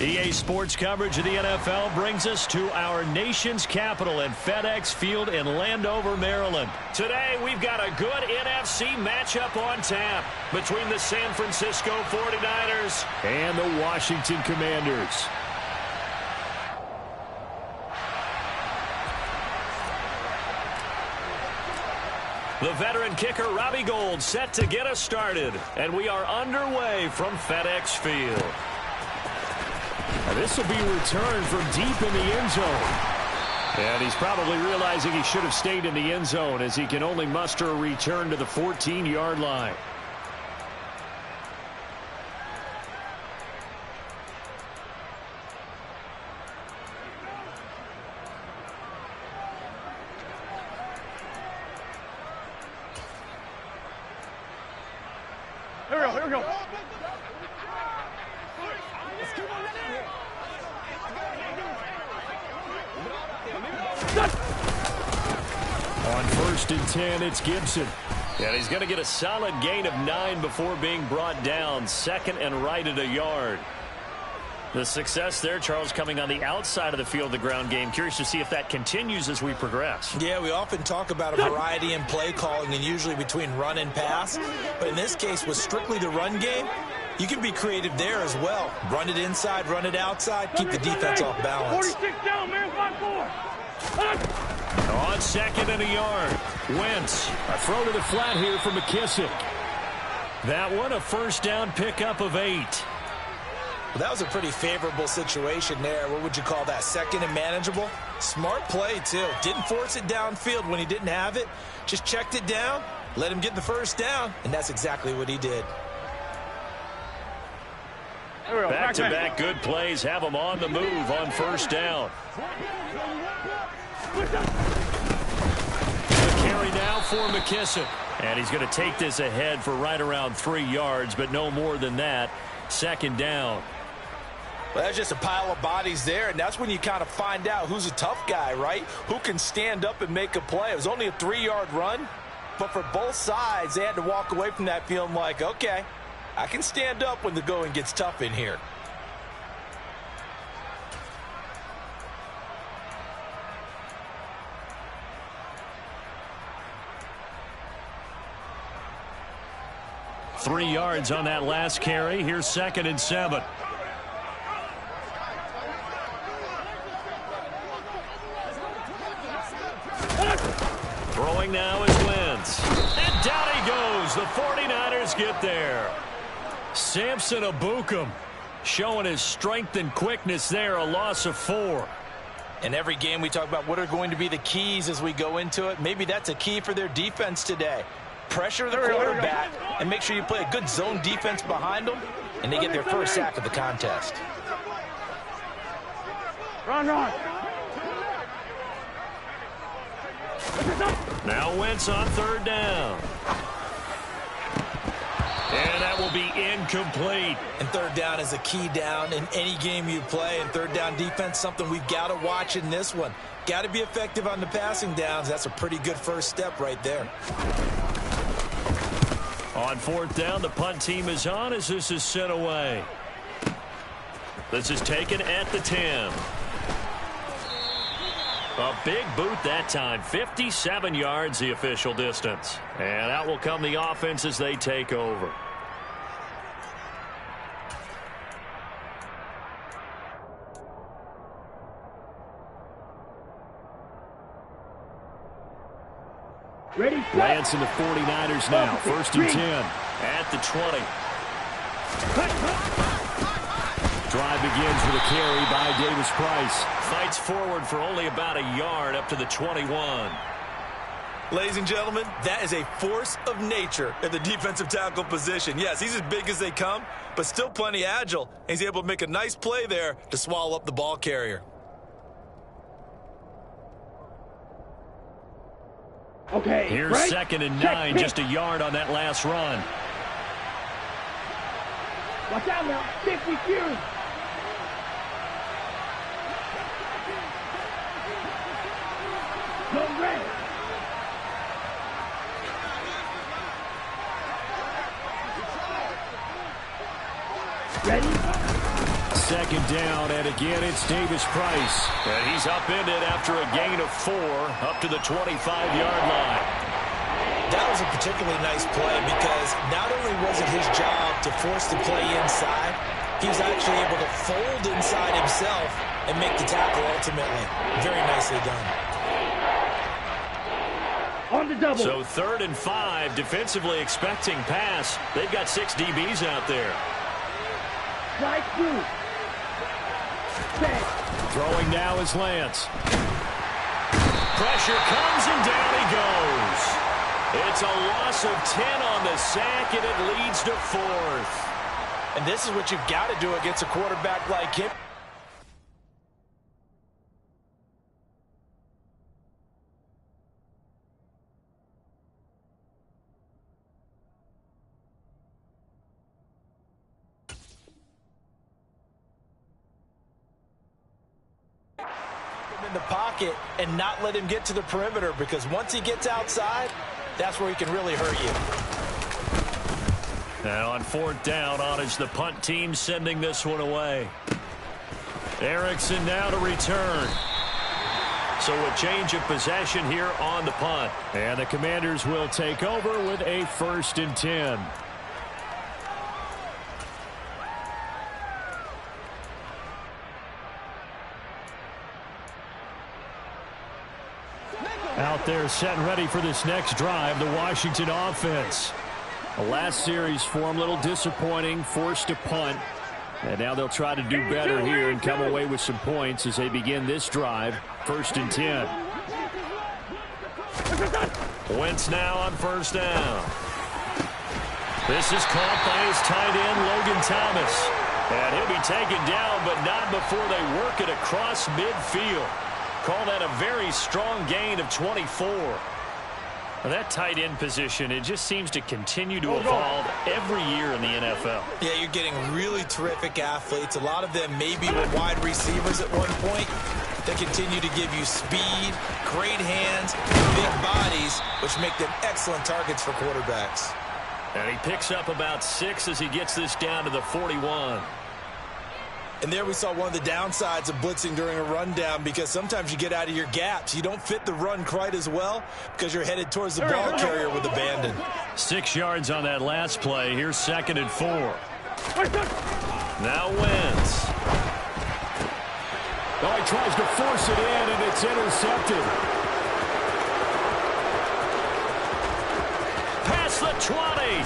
EA Sports coverage of the NFL brings us to our nation's capital at FedEx Field in Landover, Maryland. Today, we've got a good NFC matchup on tap between the San Francisco 49ers and the Washington Commanders. The veteran kicker, Robbie Gould, set to get us started. And we are underway from FedEx Field. Now this will be returned from deep in the end zone. And he's probably realizing he should have stayed in the end zone as he can only muster a return to the 14-yard line. Here we go. On 1st and 10, it's Gibson. And he's going to get a solid gain of 9 before being brought down. 2nd and right at a yard. The success there, Charles, coming on the outside of the field, the ground game. Curious to see if that continues as we progress. Yeah, we often talk about a variety in play calling and usually between run and pass. But in this case, with strictly the run game, you can be creative there as well. Run it inside, run it outside, keep the defense off balance. 46 down, man, 5-4. On 2nd and a yard, Wentz. A throw to the flat here for McKissick. That one, a first down pickup of 8. Well, that was a pretty favorable situation there. What would you call that? 2nd and manageable? Smart play, too. Didn't force it downfield when he didn't have it. Just checked it down, let him get the first down, and that's exactly what he did. Back-to-back good plays have him on the move on first down. The carry now for McKissick. And he's going to take this ahead for right around 3 yards, but no more than that. 2nd down. Well, that's just a pile of bodies there, and that's when you kind of find out who's a tough guy, right? Who can stand up and make a play. It was only a 3-yard run, but for both sides, they had to walk away from that feeling like, okay, I can stand up when the going gets tough in here. Three yards on that last carry. Here's 2nd and 7. Throwing now is Wentz. And down he goes. The 49ers get there. Samson Abukum showing his strength and quickness there. A loss of 4. In every game we talk about what are going to be the keys as we go into it. Maybe that's a key for their defense today. Pressure the quarterback and make sure you play a good zone defense behind them, and they get their first sack of the contest. Run. Now Wentz on 3rd down. And that will be incomplete. And 3rd down is a key down in any game you play. And 3rd down defense, something we've got to watch in this one. Got to be effective on the passing downs. That's a pretty good first step right there. On 4th down, the punt team is on as this is sent away. This is taken at the 10. A big boot that time. 57 yards the official distance. And out will come the offense as they take over. Ready, Lance and the 49ers now. 1st and 10 at the 20. Drive begins with a carry by Davis Price. Fights forward for only about a yard up to the 21. Ladies and gentlemen, that is a force of nature at the defensive tackle position. Yes, he's as big as they come, but still plenty agile. And he's able to make a nice play there to swallow up the ball carrier. Okay. Here's right. 2nd and 9, just a yard on that last run. Watch out now. 50 Fury. Go red. Ready? second down, and again it's Davis Price. And he's upended after a gain of 4 up to the 25-yard line. That was a particularly nice play because not only was it his job to force the play inside, he was actually able to fold inside himself and make the tackle ultimately. Very nicely done. On the double. So 3rd and 5, defensively expecting pass. They've got 6 DBs out there. Strike 2. Set. Throwing now is Lance. Pressure comes and down he goes. It's a loss of 10 on the sack, and it leads to 4th. And this is what you've got to do against a quarterback like him. In the pocket and not let him get to the perimeter, because once he gets outside, that's where he can really hurt you. And on 4th down, Onage, the punt team sending this one away. Erickson now to return. So a change of possession here on the punt. And the Commanders will take over with a 1st and 10. Out there set and ready for this next drive, the Washington offense. The last series for them, a little disappointing, forced to punt. And now they'll try to do better here and come away with some points as they begin this drive, 1st and 10. Wentz now on 1st down. This is caught by his tight end, Logan Thomas. And he'll be taken down, but not before they work it across midfield. Call that a very strong gain of 24. Well, that tight end position, it just seems to continue to evolve every year in the NFL. Yeah, you're getting really terrific athletes. A lot of them maybe were wide receivers at one point. They continue to give you speed, great hands, big bodies, which make them excellent targets for quarterbacks. And he picks up about 6 as he gets this down to the 41. And there we saw one of the downsides of blitzing during a rundown, because sometimes you get out of your gaps. You don't fit the run quite as well because you're headed towards the ball carrier with abandon. 6 yards on that last play. Here's 2nd and 4. Now Wentz. Oh, he tries to force it in, and it's intercepted. Past the 20.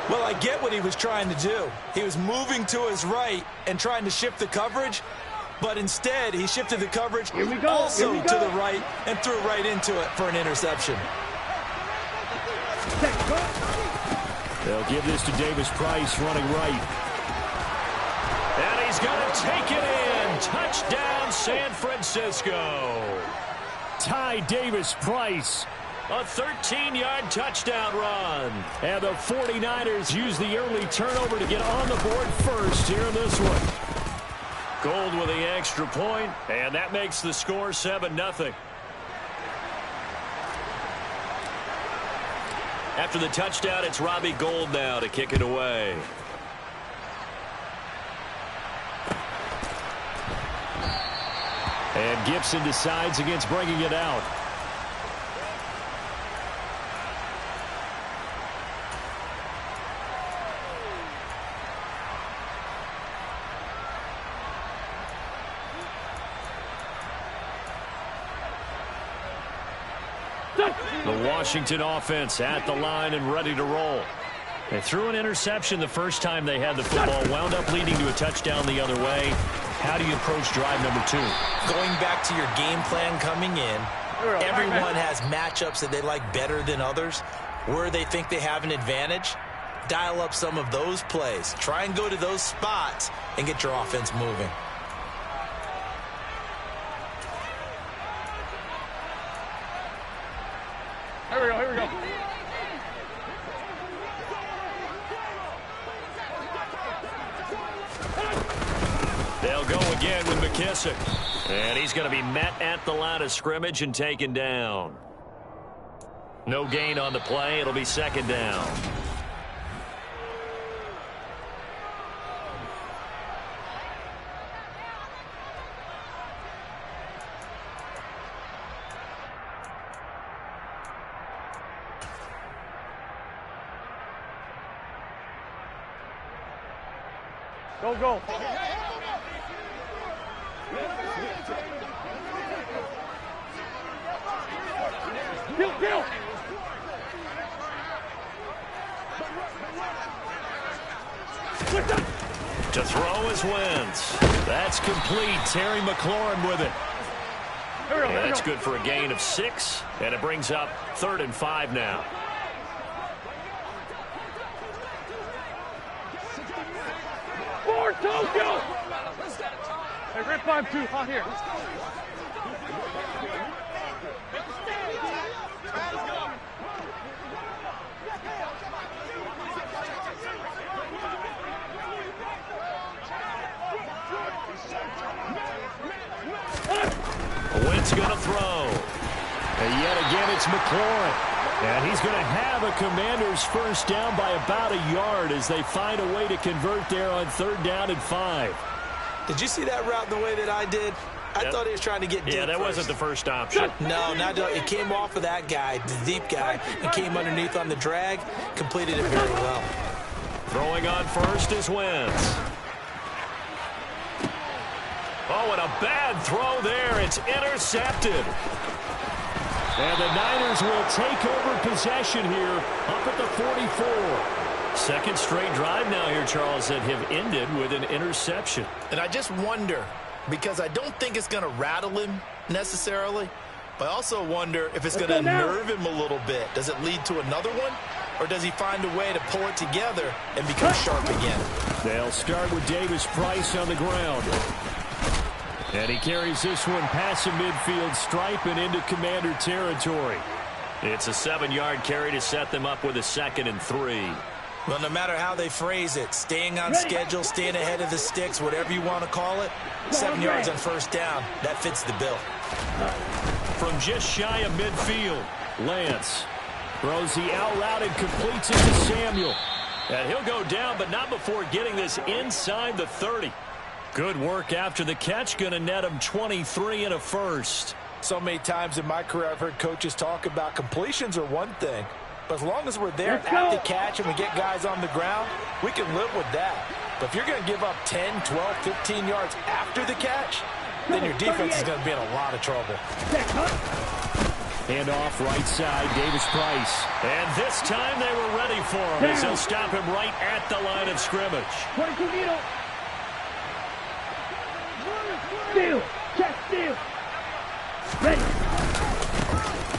Well, I get what he was trying to do. He was moving to his right and trying to shift the coverage, but instead he shifted the coverage also to the right and threw right into it for an interception. They'll give this to Davis Price running right. And he's going to take it in. Touchdown, San Francisco. Ty Davis Price. A 13-yard touchdown run. And the 49ers use the early turnover to get on the board first here in this one. Gold with the extra point, and that makes the score 7-0. After the touchdown, it's Robbie Gould now to kick it away. And Gibson decides against bringing it out. The Washington offense at the line and ready to roll. They threw an interception the first time they had the football, wound up leading to a touchdown the other way. How do you approach drive number 2? Going back to your game plan coming in, everyone has matchups that they like better than others. Where they think they have an advantage, dial up some of those plays. Try and go to those spots and get your offense moving. Here we go. They'll go again with McKissick. And he's going to be met at the line of scrimmage and taken down. No gain on the play. It'll be 2nd down. Go, go. Kill. To throw is Wentz. That's complete. Terry McLaurin with it. That's good for a gain of 6, and it brings up 3rd and 5 now. Four, Tokyo! Hey, Red 5-2, on here. Wentz going to throw. And yet again, it's McLaurin. And he's going to have a Commanders first down by about a yard as they find a way to convert there on 3rd down and 5. Did you see that route the way that I did? I thought he was trying to get deep. Yeah, that wasn't the first option. No, it came off of that guy, the deep guy, and came underneath on the drag, completed it very well. Throwing on first is Wentz. Oh, and a bad throw there. It's intercepted. And the Niners will take over possession here up at the 44. Second straight drive now here, Charles, that have ended with an interception. And I just wonder, because I don't think it's going to rattle him necessarily, but I also wonder if it's going to nerve him a little bit. Does it lead to another one? Or does he find a way to pull it together and become sharp again? They'll start with Davis Price on the ground. And he carries this one past the midfield stripe and into Commander territory. It's a 7-yard carry to set them up with a 2nd and 3. Well, no matter how they phrase it, staying on schedule, staying ahead of the sticks, whatever you want to call it, 7 yards on first down, that fits the bill. From just shy of midfield, Lance throws the out route and completes it to Samuel. And he'll go down, but not before getting this inside the 30. Good work after the catch, going to net him 23 and a first. So many times in my career I've heard coaches talk about completions are one thing, but as long as we're there at the catch and we get guys on the ground, we can live with that. But if you're going to give up 10, 12, 15 yards after the catch, then your defense is going to be in a lot of trouble. Hand off right side, Davis Price. And this time they were ready for him as they'll stop him right at the line of scrimmage. Steal! Check steal! Ready!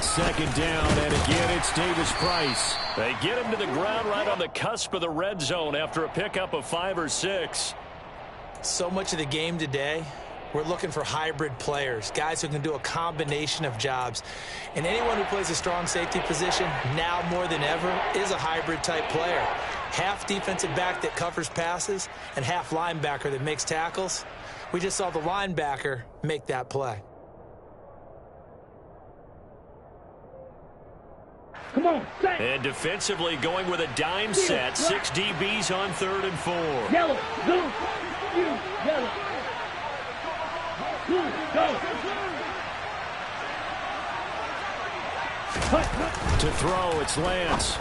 2nd down, and again it's Davis Price. They get him to the ground right on the cusp of the red zone after a pickup of 5 or 6. So much of the game today, we're looking for hybrid players, guys who can do a combination of jobs. And anyone who plays a strong safety position, now more than ever, is a hybrid type player. Half defensive back that covers passes and half linebacker that makes tackles. We just saw the linebacker make that play. Come on, set. And defensively going with a dime set. 6 DBs on 3rd and 4. Yellow, blue, you, yellow. Blue, go. To throw, it's Lance.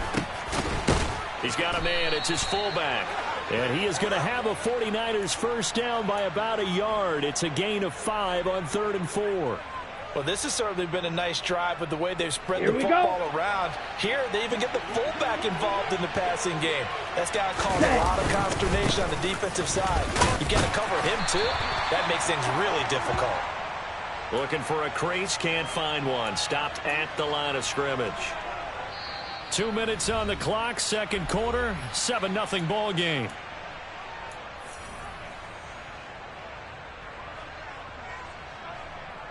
He's got a man. It's his fullback. And he is going to have a 49ers first down by about a yard. It's a gain of 5 on 3rd and 4. Well, this has certainly been a nice drive with the way they've spread the football around. Here, they even get the fullback involved in the passing game. That's got to cause a lot of consternation on the defensive side. You got to cover him, too. That makes things really difficult. Looking for a crease, can't find one. Stopped at the line of scrimmage. 2 minutes on the clock, 2nd quarter, 7-0 ball game.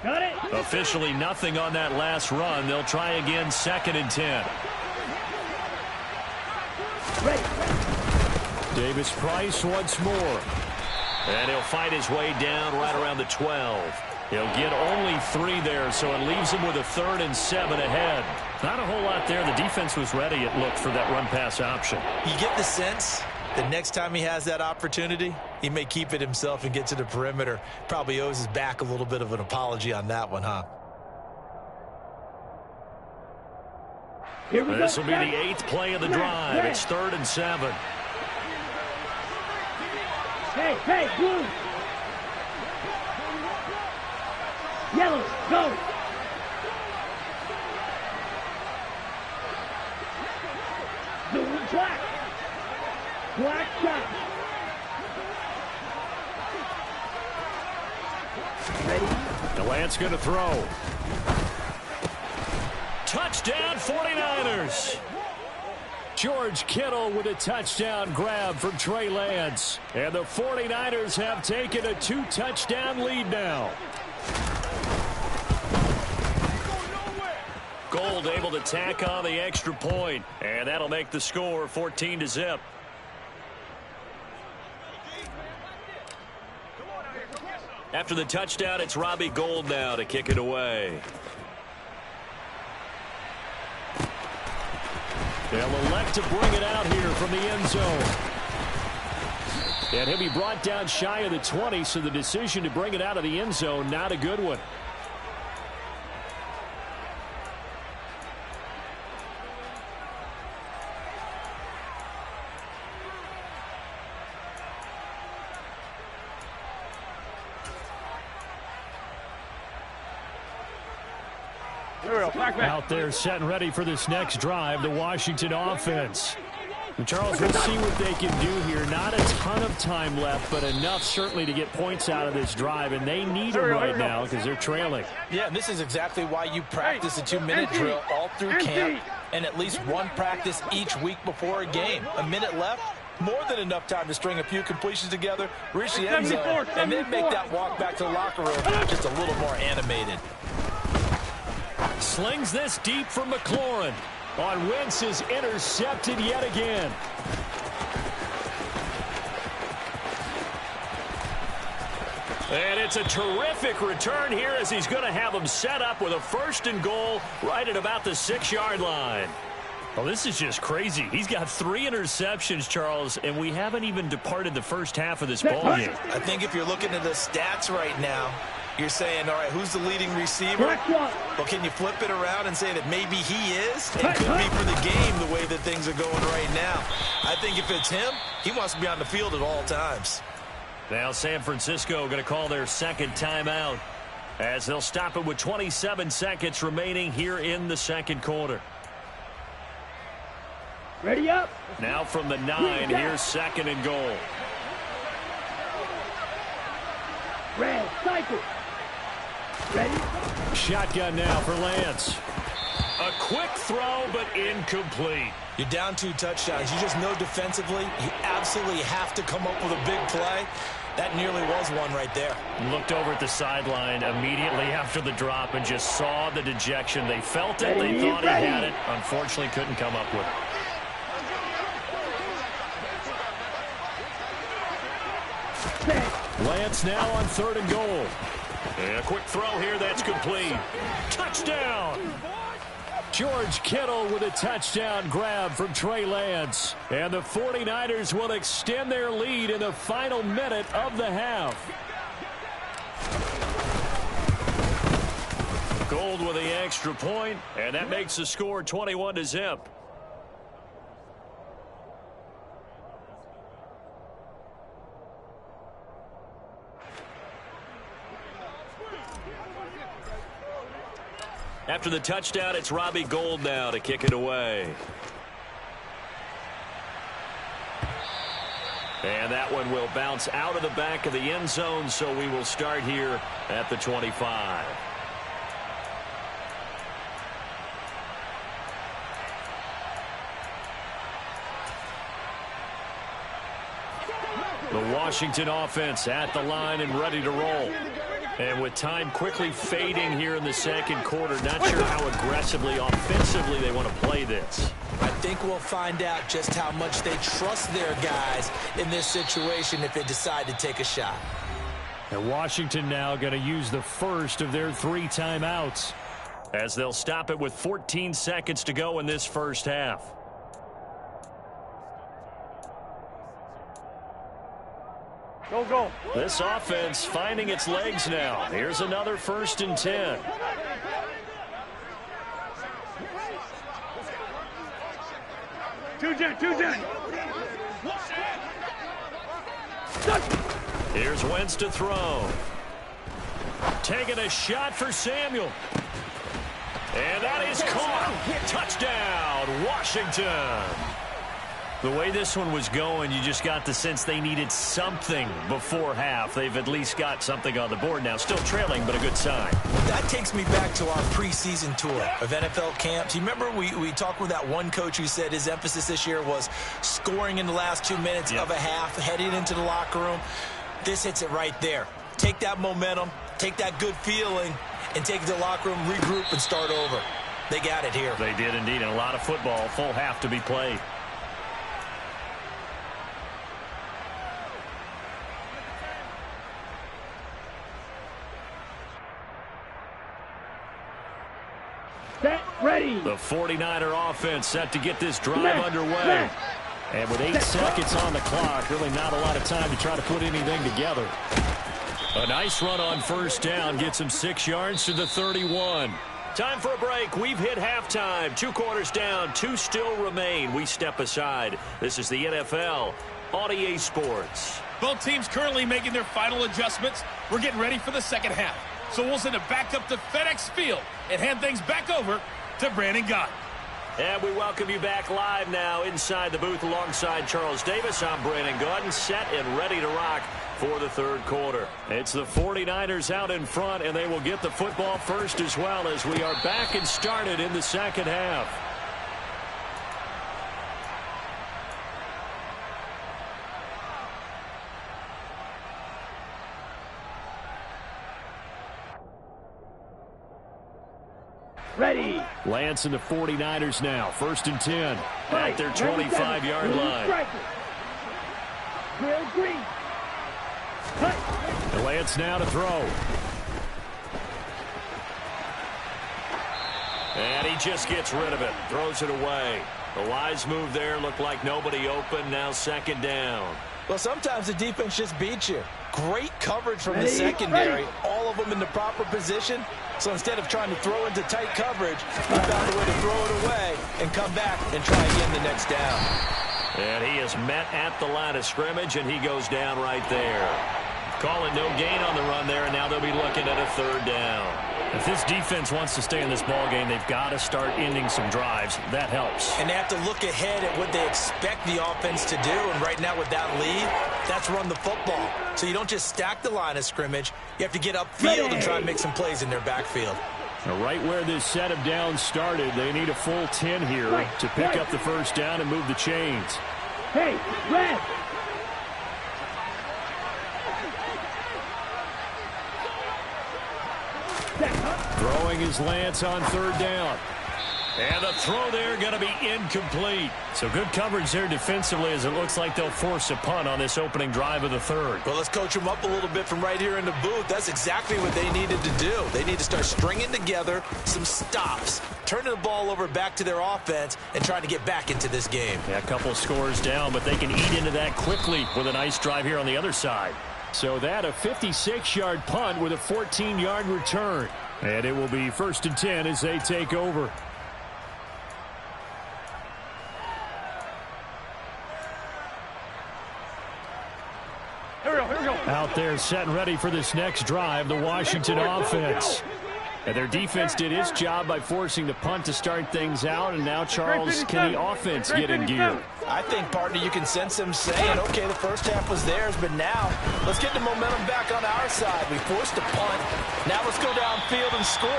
Got it. Officially nothing on that last run. They'll try again, 2nd and 10. Ready. Davis Price once more. And he'll fight his way down right around the 12. He'll get only 3 there, so it leaves him with a 3rd and 7 ahead. Not a whole lot there. The defense was ready, it looked, for that run-pass option. You get the sense that next time he has that opportunity, he may keep it himself and get to the perimeter. Probably owes his back a little bit of an apology on that one, huh? This will be the 8th play of the drive. It's 3rd and 7. Hey, blue. Yellow, go. Blue, black. Black shot. Ready? DeLance going to throw. Touchdown 49ers. George Kittle with a touchdown grab from Trey Lance. And the 49ers have taken a 2-touchdown lead now. Gold able to tack on the extra point, and that'll make the score 14-0. After the touchdown, it's Robbie Gould now to kick it away. They'll elect to bring it out here from the end zone. And he'll be brought down shy of the 20, so the decision to bring it out of the end zone, not a good one. Out there set and ready for this next drive, the Washington offense. And Charles, we'll see what they can do here. Not a ton of time left, but enough certainly to get points out of this drive, and they need them right now because they're trailing. Yeah, and this is exactly why you practice a 2-minute drill all through camp and at least one practice each week before a game. A minute left, more than enough time to string a few completions together, reach the end zone, and then make that walk back to the locker room just a little more animated. Slings this deep from McLaurin. On Wentz is intercepted yet again. And it's a terrific return here as he's going to have them set up with a 1st and goal right at about the 6-yard line. Well, this is just crazy. He's got 3 interceptions, Charles, and we haven't even departed the first half of this ball game. I think if you're looking at the stats right now, you're saying, all right, who's the leading receiver? Well, can you flip it around and say that maybe he is? It could be for the game the way that things are going right now. I think if it's him, he wants to be on the field at all times. Now San Francisco going to call their second timeout as they'll stop it with 27 seconds remaining here in the second quarter. Ready up. Now from the 9, here's 2nd and goal. Red, cycle. Ready? Shotgun now for Lance. A quick throw, but incomplete. You're down 2 touchdowns. You just know defensively you absolutely have to come up with a big play. That nearly was one right there. Looked over at the sideline immediately after the drop and just saw the dejection. They felt it. They thought he had it. Unfortunately, couldn't come up with it. Lance now on 3rd and goal. And a quick throw here that's complete. Touchdown! George Kittle with a touchdown grab from Trey Lance. And the 49ers will extend their lead in the final minute of the half. Gold with the extra point, and that makes the score 21-0. After the touchdown, it's Robbie Gould now to kick it away. And that one will bounce out of the back of the end zone, so we will start here at the 25. The Washington offense at the line and ready to roll. And with time quickly fading here in the second quarter, not sure how aggressively, offensively they want to play this. I think we'll find out just how much they trust their guys in this situation if they decide to take a shot. And Washington now going to use the first of their 3 timeouts as they'll stop it with 14 seconds to go in this first half. Go, go. This offense finding its legs now. Here's another 1st and 10. Two jet. Here's Wentz to throw. Taking a shot for Samuel. And that is caught. Touchdown, Washington. The way this one was going, you just got the sense they needed something before half. They've at least got something on the board now. Still trailing, but a good sign. That takes me back to our preseason tour of NFL camps. You remember we talked with that one coach who said his emphasis this year was scoring in the last 2 minutes of a half, heading into the locker room. This hits it right there. Take that momentum, take that good feeling, and take it to the locker room, regroup, and start over. They got it here. They did indeed, and a lot of football, full half to be played. Set, ready. The 49er offense set to get this drive underway. And with 8 seconds on the clock, really not a lot of time to try to put anything together. A nice run on first down gets him 6 yards to the 31. Time for a break. We've hit halftime. 2 quarters down, 2 still remain. We step aside. This is the NFL on EA Sports. Both teams currently making their final adjustments. We're getting ready for the second half. So we'll send it back up to FedEx Field and hand things back over to Brandon Gott. And we welcome you back live now inside the booth alongside Charles Davis. I'm Brandon Gordon, set and ready to rock for the third quarter. It's the 49ers out in front, and they will get the football first as well as we are back and started in the second half. Ready. Lance and the 49ers now. 1st and 10 at their 25-yard line. Real green. And Lance now to throw. And he just gets rid of it. Throws it away. The wise move there. Looked like nobody open. Now 2nd down. Well, sometimes the defense just beats you. Great coverage from the secondary. All of them in the proper position. So instead of trying to throw into tight coverage, he found a way to throw it away and come back and try again the next down. And he is met at the line of scrimmage, and he goes down right there. Calling no gain on the run there, and now they'll be looking at a 3rd down. If this defense wants to stay in this ballgame, they've got to start ending some drives. That helps. And they have to look ahead at what they expect the offense to do. And right now with that lead, that's run the football. So you don't just stack the line of scrimmage. You have to get upfield and try and make some plays in their backfield. Now right where this set of downs started, they need a full 10 here to pick up the 1st down and move the chains. Hey, red. Throwing is Lance on 3rd down. And the throw there going to be incomplete. So good coverage there defensively as it looks like they'll force a punt on this opening drive of the 3rd. Well, let's coach them up a little bit from right here in the booth. That's exactly what they needed to do. They need to start stringing together some stops, turning the ball over back to their offense, and trying to get back into this game. Yeah, a couple scores down, but they can eat into that quickly with a nice drive here on the other side. So that a 56-yard punt with a 14-yard return. And it will be 1st and 10 as they take over. Here we go. Out there set and ready for this next drive, the Washington offense. And their defense did its job by forcing the punt to start things out. And now, Charles, can the offense get in gear? I think, partner, you can sense them saying, okay, the first half was theirs, but now let's get the momentum back on our side. We forced a punt. Now let's go downfield and score.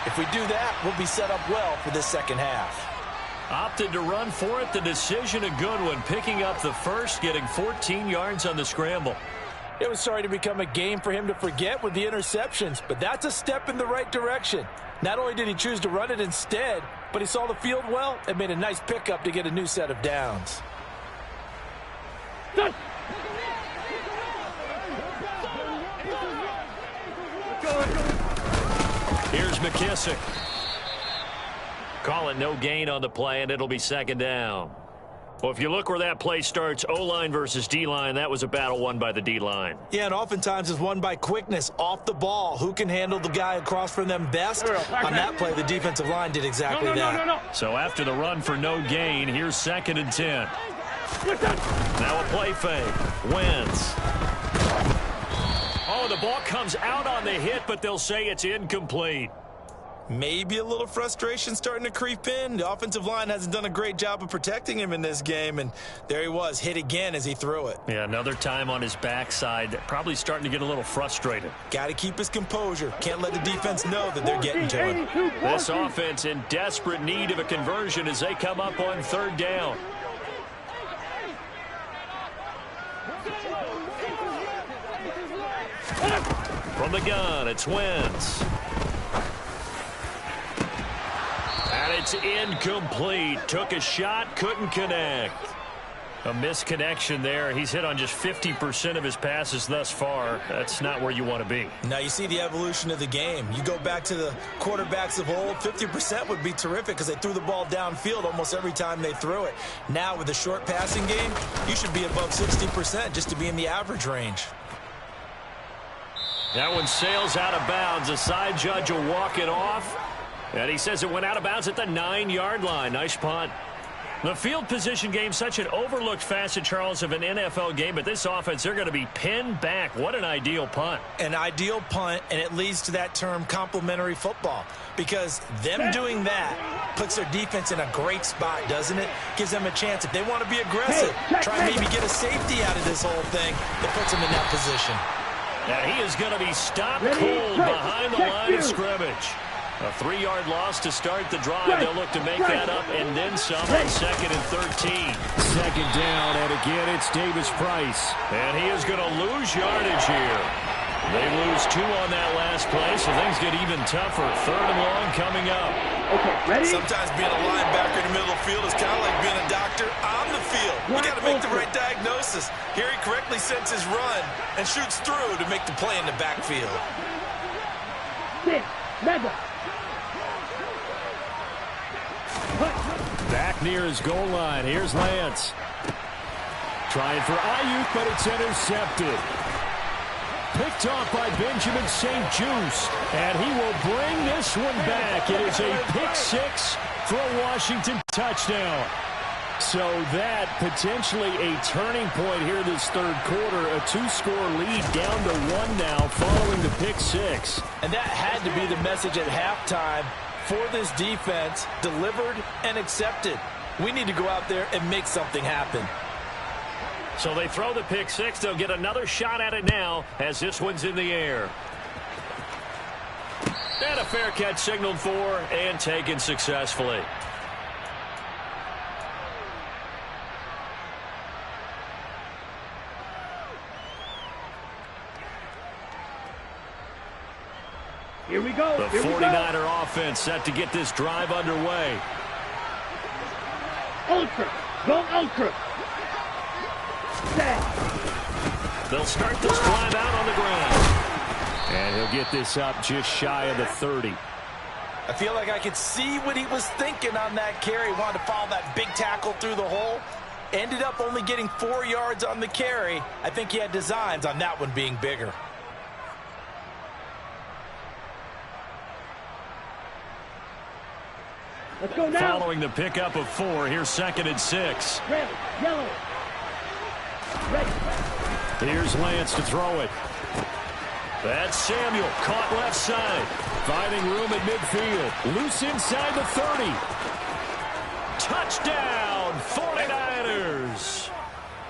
If we do that, we'll be set up well for this second half. Opted to run for it. The decision a good one. Picking up the first, getting 14 yards on the scramble. It was starting to become a game for him to forget with the interceptions, but that's a step in the right direction. Not only did he choose to run it instead, but he saw the field well and made a nice pickup to get a new set of downs. Done. Here's McKissick. Call it no gain on the play, and it'll be 2nd down. Well, if you look where that play starts, O-line versus D-line, that was a battle won by the D-line. Yeah, and oftentimes it's won by quickness, off the ball. Who can handle the guy across from them best? On that play, the defensive line did exactly that. No. So after the run for no gain, here's 2nd and 10. Now a play fake. Wentz. Oh, the ball comes out on the hit, but they'll say it's incomplete. Maybe a little frustration starting to creep in. The offensive line hasn't done a great job of protecting him in this game, and there he was, hit again as he threw it. Yeah, another time on his backside, probably starting to get a little frustrated. Got to keep his composure. Can't let the defense know that they're getting to him. This offense in desperate need of a conversion as they come up on third down. From the gun, it's Wentz. And it's incomplete. Took a shot, couldn't connect. A misconnection there. He's hit on just 50% of his passes thus far. That's not where you want to be. Now you see the evolution of the game. You go back to the quarterbacks of old, 50% would be terrific because they threw the ball downfield almost every time they threw it. Now with the short passing game, you should be above 60% just to be in the average range. That one sails out of bounds. A side judge will walk it off. And he says it went out of bounds at the 9-yard line. Nice punt. The field position game, such an overlooked facet, Charles, of an NFL game. But this offense, they're going to be pinned back. What an ideal punt. An ideal punt, and it leads to that term complementary football. Because them doing that puts their defense in a great spot, doesn't it? Gives them a chance. If they want to be aggressive, try and maybe get a safety out of this whole thing, that puts them in that position. And he is going to be stopped cold behind the line of scrimmage. A 3-yard loss to start the drive. They'll look to make that up and then some on 2nd and 13. Second down, and again it's Davis Price. And he is going to lose yardage here. They lose 2 on that last play, so things get even tougher. 3rd and long coming up. Okay, ready? Sometimes being a linebacker in the middle of the field is kind of like being a doctor on the field. You got to make the right diagnosis. Here he correctly sets his run and shoots through to make the play in the backfield. 6, Mega. Back near his goal line. Here's Lance. Trying for Ayuk, but it's intercepted. Picked off by Benjamin St-Juste. And he will bring this one back. It is a pick 6 for a Washington touchdown. So that potentially a turning point here this third quarter. A 2-score lead down to 1 now following the pick 6. And that had to be the message at halftime for this defense, delivered and accepted. We need to go out there and make something happen. So they throw the pick 6. They'll get another shot at it now as this one's in the air. And a fair catch signaled for and taken successfully. Here we go. The 49er offense set to get this drive underway. Ultra. Go Ultra. Set. They'll start this drive out on the ground. And he'll get this up just shy of the 30. I feel like I could see what he was thinking on that carry. Wanted to follow that big tackle through the hole. Ended up only getting 4 yards on the carry. I think he had designs on that one being bigger. Let's go now. Following the pickup of 4, here's 2nd and 6. Red, yellow. Red. Here's Lance to throw it. That's Samuel, caught left side. Finding room at midfield. Loose inside the 30. Touchdown, 49ers.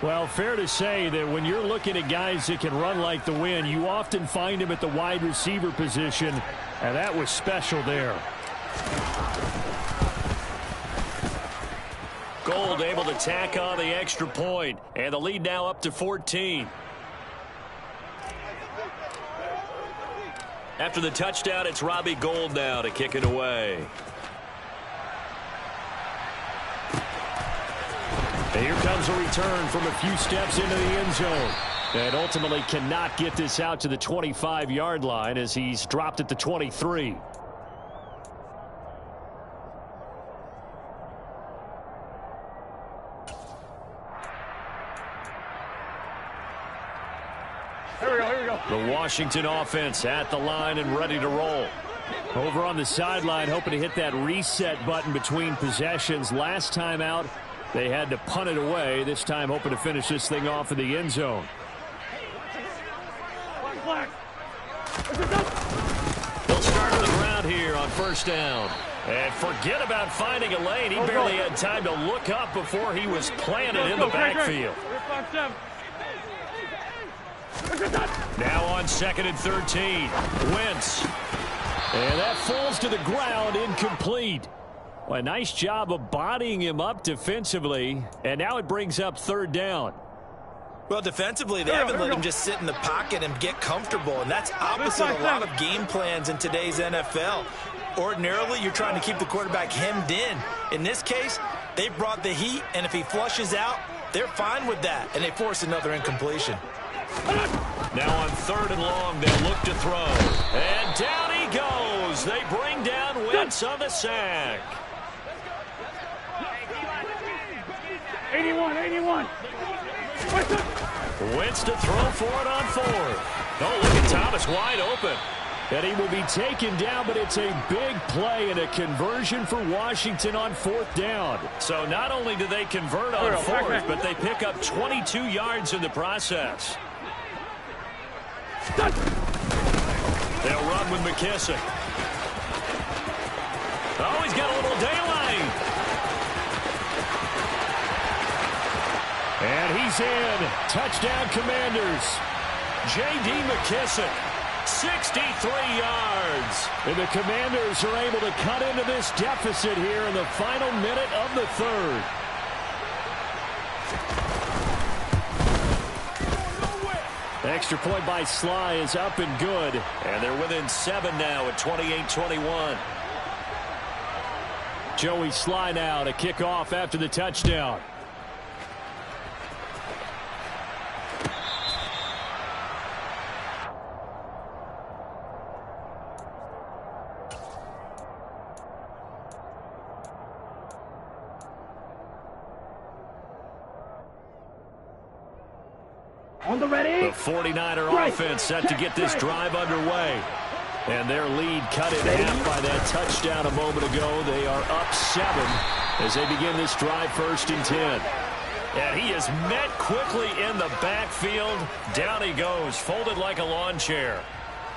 Well, fair to say that when you're looking at guys that can run like the wind, you often find them at the wide receiver position, and that was special there. Gold able to tack on the extra point, and the lead now up to 14. After the touchdown, it's Robbie Gould now to kick it away. And here comes a return from a few steps into the end zone. And ultimately cannot get this out to the 25-yard line as he's dropped at the 23. Here we go. The Washington offense at the line and ready to roll. Over on the sideline, hoping to hit that reset button between possessions. Last time out, they had to punt it away. This time hoping to finish this thing off in the end zone. Black. They'll start on the ground here on first down. And forget about finding a lane. He barely had time to look up before he was planted in the backfield. Now on 2nd and 13. Wentz. And that falls to the ground, incomplete. Well, a nice job of bodying him up defensively. And now it brings up 3rd down. Well, defensively, they haven't let him just sit in the pocket and get comfortable, and that's opposite a lot of game plans in today's NFL. Ordinarily, you're trying to keep the quarterback hemmed in. In this case, they brought the heat, and if he flushes out, they're fine with that, and they force another incompletion. Now on 3rd and long, they'll look to throw. And down he goes. They bring down Wentz on the sack. 81. Wentz to throw for it on 4th. Oh, look at Thomas wide open. And he will be taken down, but it's a big play and a conversion for Washington on 4th down. So not only do they convert on 4th, but they pick up 22 yards in the process. They'll run with McKissick. Oh, he's got a little daylight. And he's in. Touchdown, Commanders. J.D. McKissick, 63 yards. And the Commanders are able to cut into this deficit here in the final minute of the 3rd. Extra point by Sly is up and good. And they're within 7 now at 28-21. Joey Sly now to kick off after the touchdown. On the ready. The 49er offense set to get this drive underway. And their lead cut in half by that touchdown a moment ago. They are up 7 as they begin this drive 1st and 10. And he is met quickly in the backfield. Down he goes, folded like a lawn chair.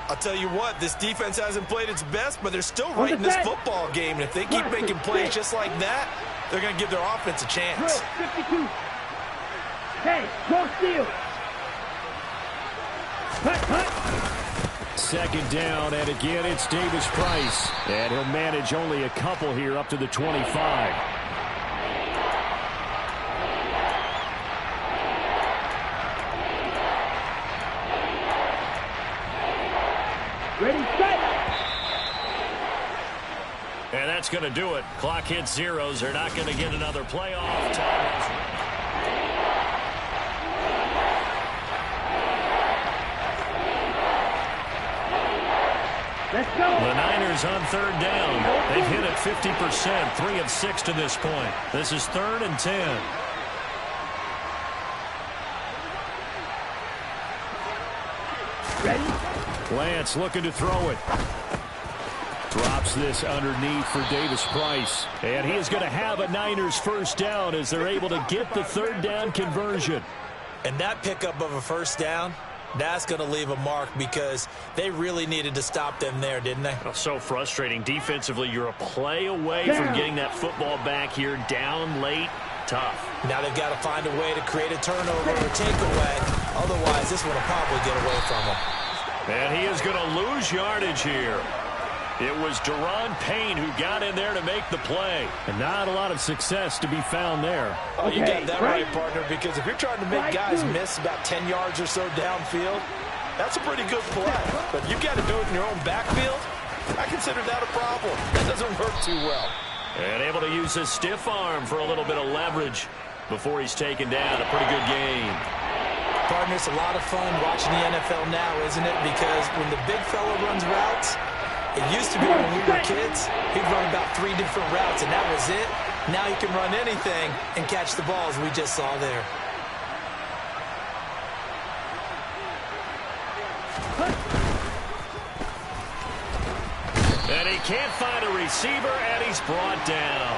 I'll tell you what, this defense hasn't played its best, but they're still right in this football game. And if they keep making plays just like that, they're going to give their offense a chance. 52. Hey, go steal. Cut. 2nd down, and again it's Davis Price. And he'll manage only a couple here up to the 25. Ready, set. And that's going to do it. Clock hits zeros. They're not going to get another playoff time. Let's go. The Niners on 3rd down. They've hit it 50%, 3 of 6 to this point. This is 3rd and 10. Ready. Lance looking to throw it. Drops this underneath for Davis Price. And he is going to have a Niners 1st down as they're able to get the 3rd down conversion. And that pickup of a 1st down, that's going to leave a mark because they really needed to stop them there, didn't they? Oh, so frustrating. Defensively, you're a play away from getting that football back here. Down late, tough. Now they've got to find a way to create a turnover or takeaway. Otherwise, this one will probably get away from them. And he is going to lose yardage here. It was Daron Payne who got in there to make the play. And not a lot of success to be found there. Oh, you got that right, partner, because if you're trying to make guys miss about 10 yards or so downfield, that's a pretty good play. But if you've got to do it in your own backfield, I consider that a problem. That doesn't work too well. And able to use his stiff arm for a little bit of leverage before he's taken down. A pretty good game. Partner, it's a lot of fun watching the NFL now, isn't it? Because when the big fella runs routes, it used to be when we were kids, he'd run about 3 different routes, and that was it. Now he can run anything and catch the balls we just saw there. And he can't find a receiver, and he's brought down.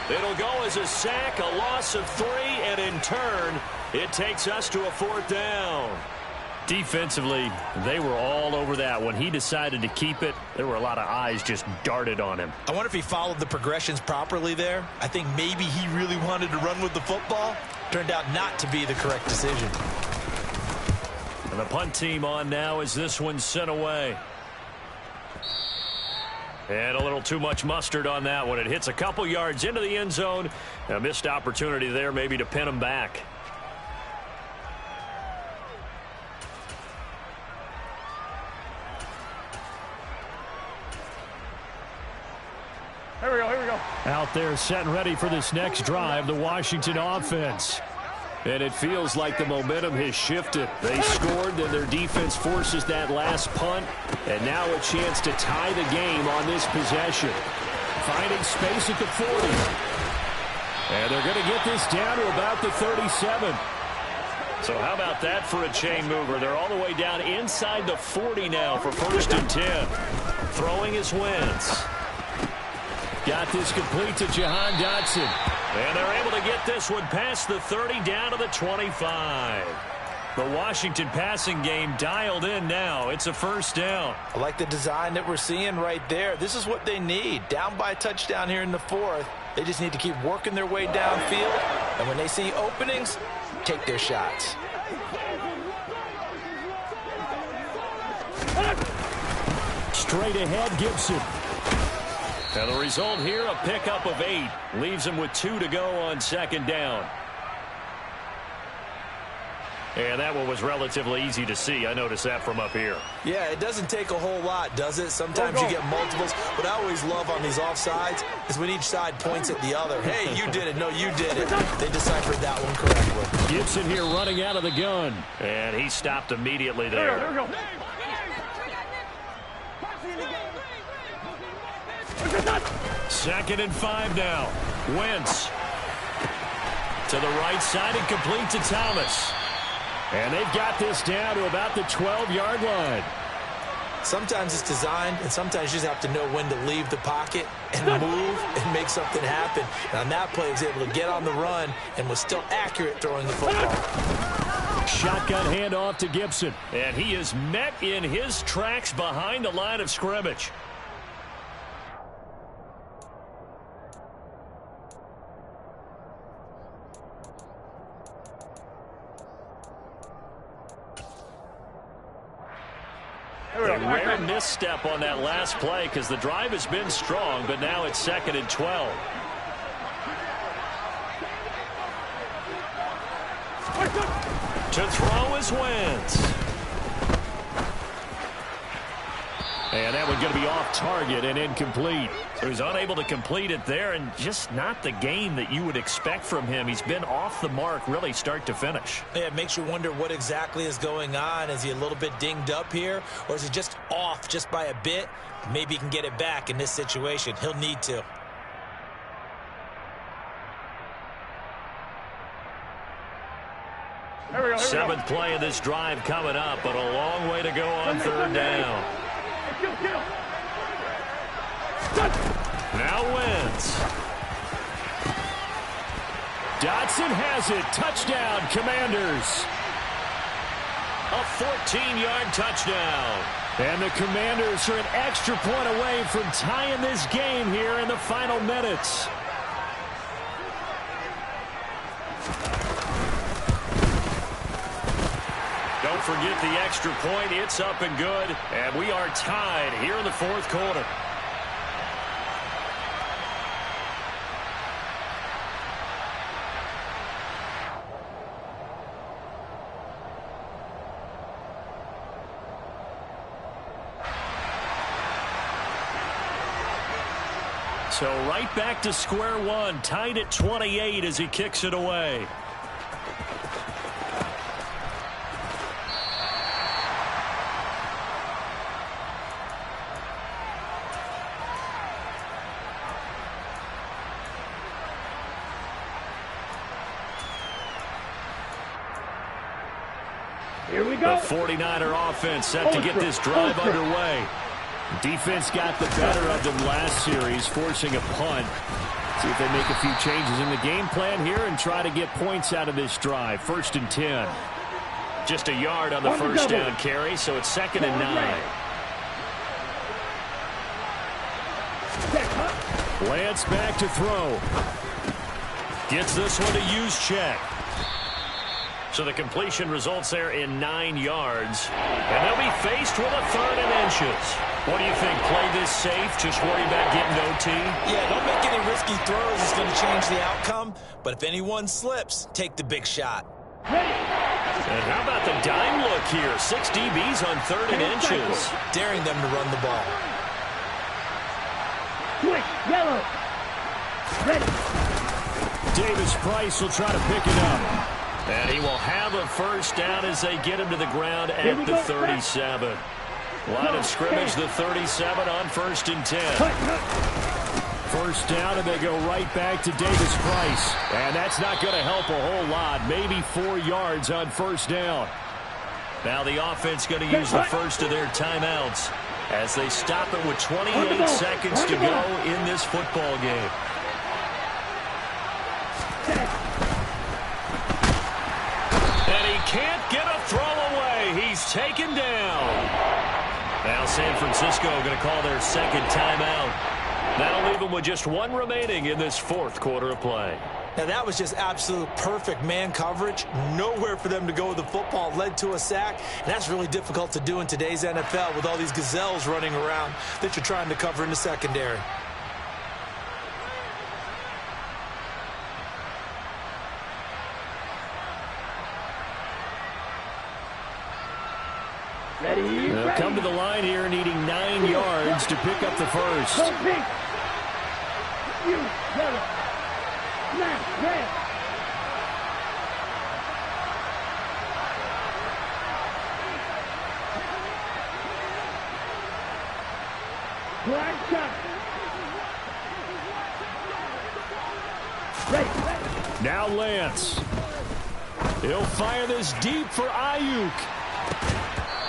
It'll go as a sack, a loss of 3, and in turn, it takes us to a 4th down. Defensively, they were all over that. When he decided to keep it, there were a lot of eyes just darted on him. I wonder if he followed the progressions properly there. I think maybe he really wanted to run with the football. Turned out not to be the correct decision. And the punt team on now as this one's sent away. And a little too much mustard on that one. It hits a couple yards into the end zone. A missed opportunity there maybe to pin him back. Here we go. Out there set and ready for this next drive, the Washington offense. And it feels like the momentum has shifted. They scored, then their defense forces that last punt. And now a chance to tie the game on this possession. Finding space at the 40. And they're going to get this down to about the 37. So how about that for a chain mover? They're all the way down inside the 40 now for 1st and 10. Throwing is Wentz. Got this complete to Jahan Dotson. And they're able to get this one past the 30 down to the 25. The Washington passing game dialed in now. It's a 1st down. I like the design that we're seeing right there. This is what they need. Down by a touchdown here in the 4th. They just need to keep working their way downfield. And when they see openings, take their shots. Straight ahead, Gibson. And the result here, a pickup of 8. Leaves him with 2 to go on 2nd down. And that one was relatively easy to see. I noticed that from up here. Yeah, it doesn't take a whole lot, does it? Sometimes you get multiples. What I always love on these offsides is when each side points at the other. Hey, you did it. No, you did it. They deciphered that one correctly. Gibson here running out of the gun. And he stopped immediately there. Here we go. 2nd and 5 now. Wentz. To the right side and complete to Thomas. And they've got this down to about the 12-yard line. Sometimes it's designed, and sometimes you just have to know when to leave the pocket and move and make something happen. And on that play, he was able to get on the run and was still accurate throwing the football. Shotgun handoff to Gibson. And he is met in his tracks behind the line of scrimmage. A rare misstep on that last play because the drive has been strong, but now it's 2nd and 12. To throw is Wentz. And that one going to be off target and incomplete. So he's unable to complete it there, and just not the game that you would expect from him. He's been off the mark really start to finish. Yeah, it makes you wonder what exactly is going on. Is he a little bit dinged up here, or is he just off just by a bit? Maybe he can get it back in this situation. He'll need to. Here we go. 7th play of this drive coming up, but a long way to go on 3rd down. Now Wentz. Dotson has it. Touchdown, Commanders. A 14-yard touchdown. And the Commanders are an extra point away from tying this game here in the final minutes. Don't forget the extra point. It's up and good. And we are tied here in the 4th quarter. So right back to square one, tied at 28 as he kicks it away. Here we go. The 49er offense set to get this drive underway. Defense got the better of them last series, forcing a punt. See if they make a few changes in the game plan here and try to get points out of this drive. 1st and 10. Just a yard on the first down carry, so it's 2nd and 9. Lance back to throw. Gets this one to use check. So the completion results there in 9 yards. And they'll be faced with a 3rd and inches. What do you think? Play this safe? Just worry about getting OT? Yeah, don't make any risky throws. It's going to change the outcome. But if anyone slips, take the big shot. And how about the dime look here? 6 DBs on 3rd and inches. Daring them to run the ball. Switch, yellow. Ready. Davis Price will try to pick it up. And he will have a first down as they get him to the ground at the 37. Line of scrimmage, the 37 on 1st and 10. First down, and they go right back to Davis Price. And that's not going to help a whole lot. Maybe 4 yards on first down. Now the offense going to use the first of their timeouts as they stop it with 28 seconds to go in this football game. And he can't get a throw away. He's taken down. Now San Francisco going to call their 2nd timeout. That'll leave them with just 1 remaining in this 4th quarter of play. Now that was just absolute perfect man coverage. Nowhere for them to go with the football. Led to a sack. And that's really difficult to do in today's NFL with all these gazelles running around that you're trying to cover in the secondary. Ready. They'll come to the line here needing 9 yards to pick up the first. Go pink. You, yellow. Snap, red. Black shot. Ready. Now Lance. He'll fire this deep for Ayuk.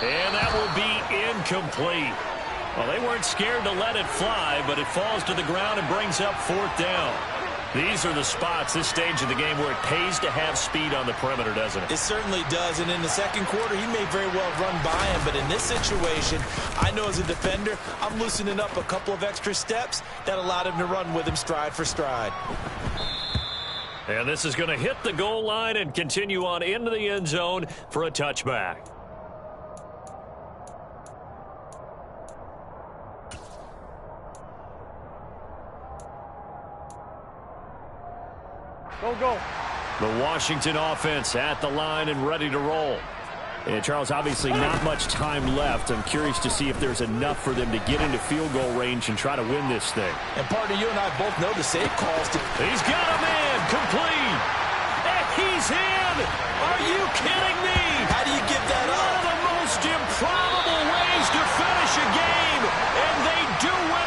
And that will be incomplete. Well, they weren't scared to let it fly, but it falls to the ground and brings up 4th down. These are the spots, this stage of the game, where it pays to have speed on the perimeter, doesn't it? It certainly does, and in the 2nd quarter, he may very well run by him, but in this situation, I know as a defender, I'm loosening up a couple of extra steps that allowed him to run with him stride for stride. And this is going to hit the goal line and continue on into the end zone for a touchback. Go. The Washington offense at the line and ready to roll. And Charles, obviously not much time left. I'm curious to see if there's enough for them to get into field goal range and try to win this thing. And partner, you and I both know the save calls. He's got a man complete. And he's in. Are you kidding me? How do you give that up? One of the most improbable ways to finish a game. And they do win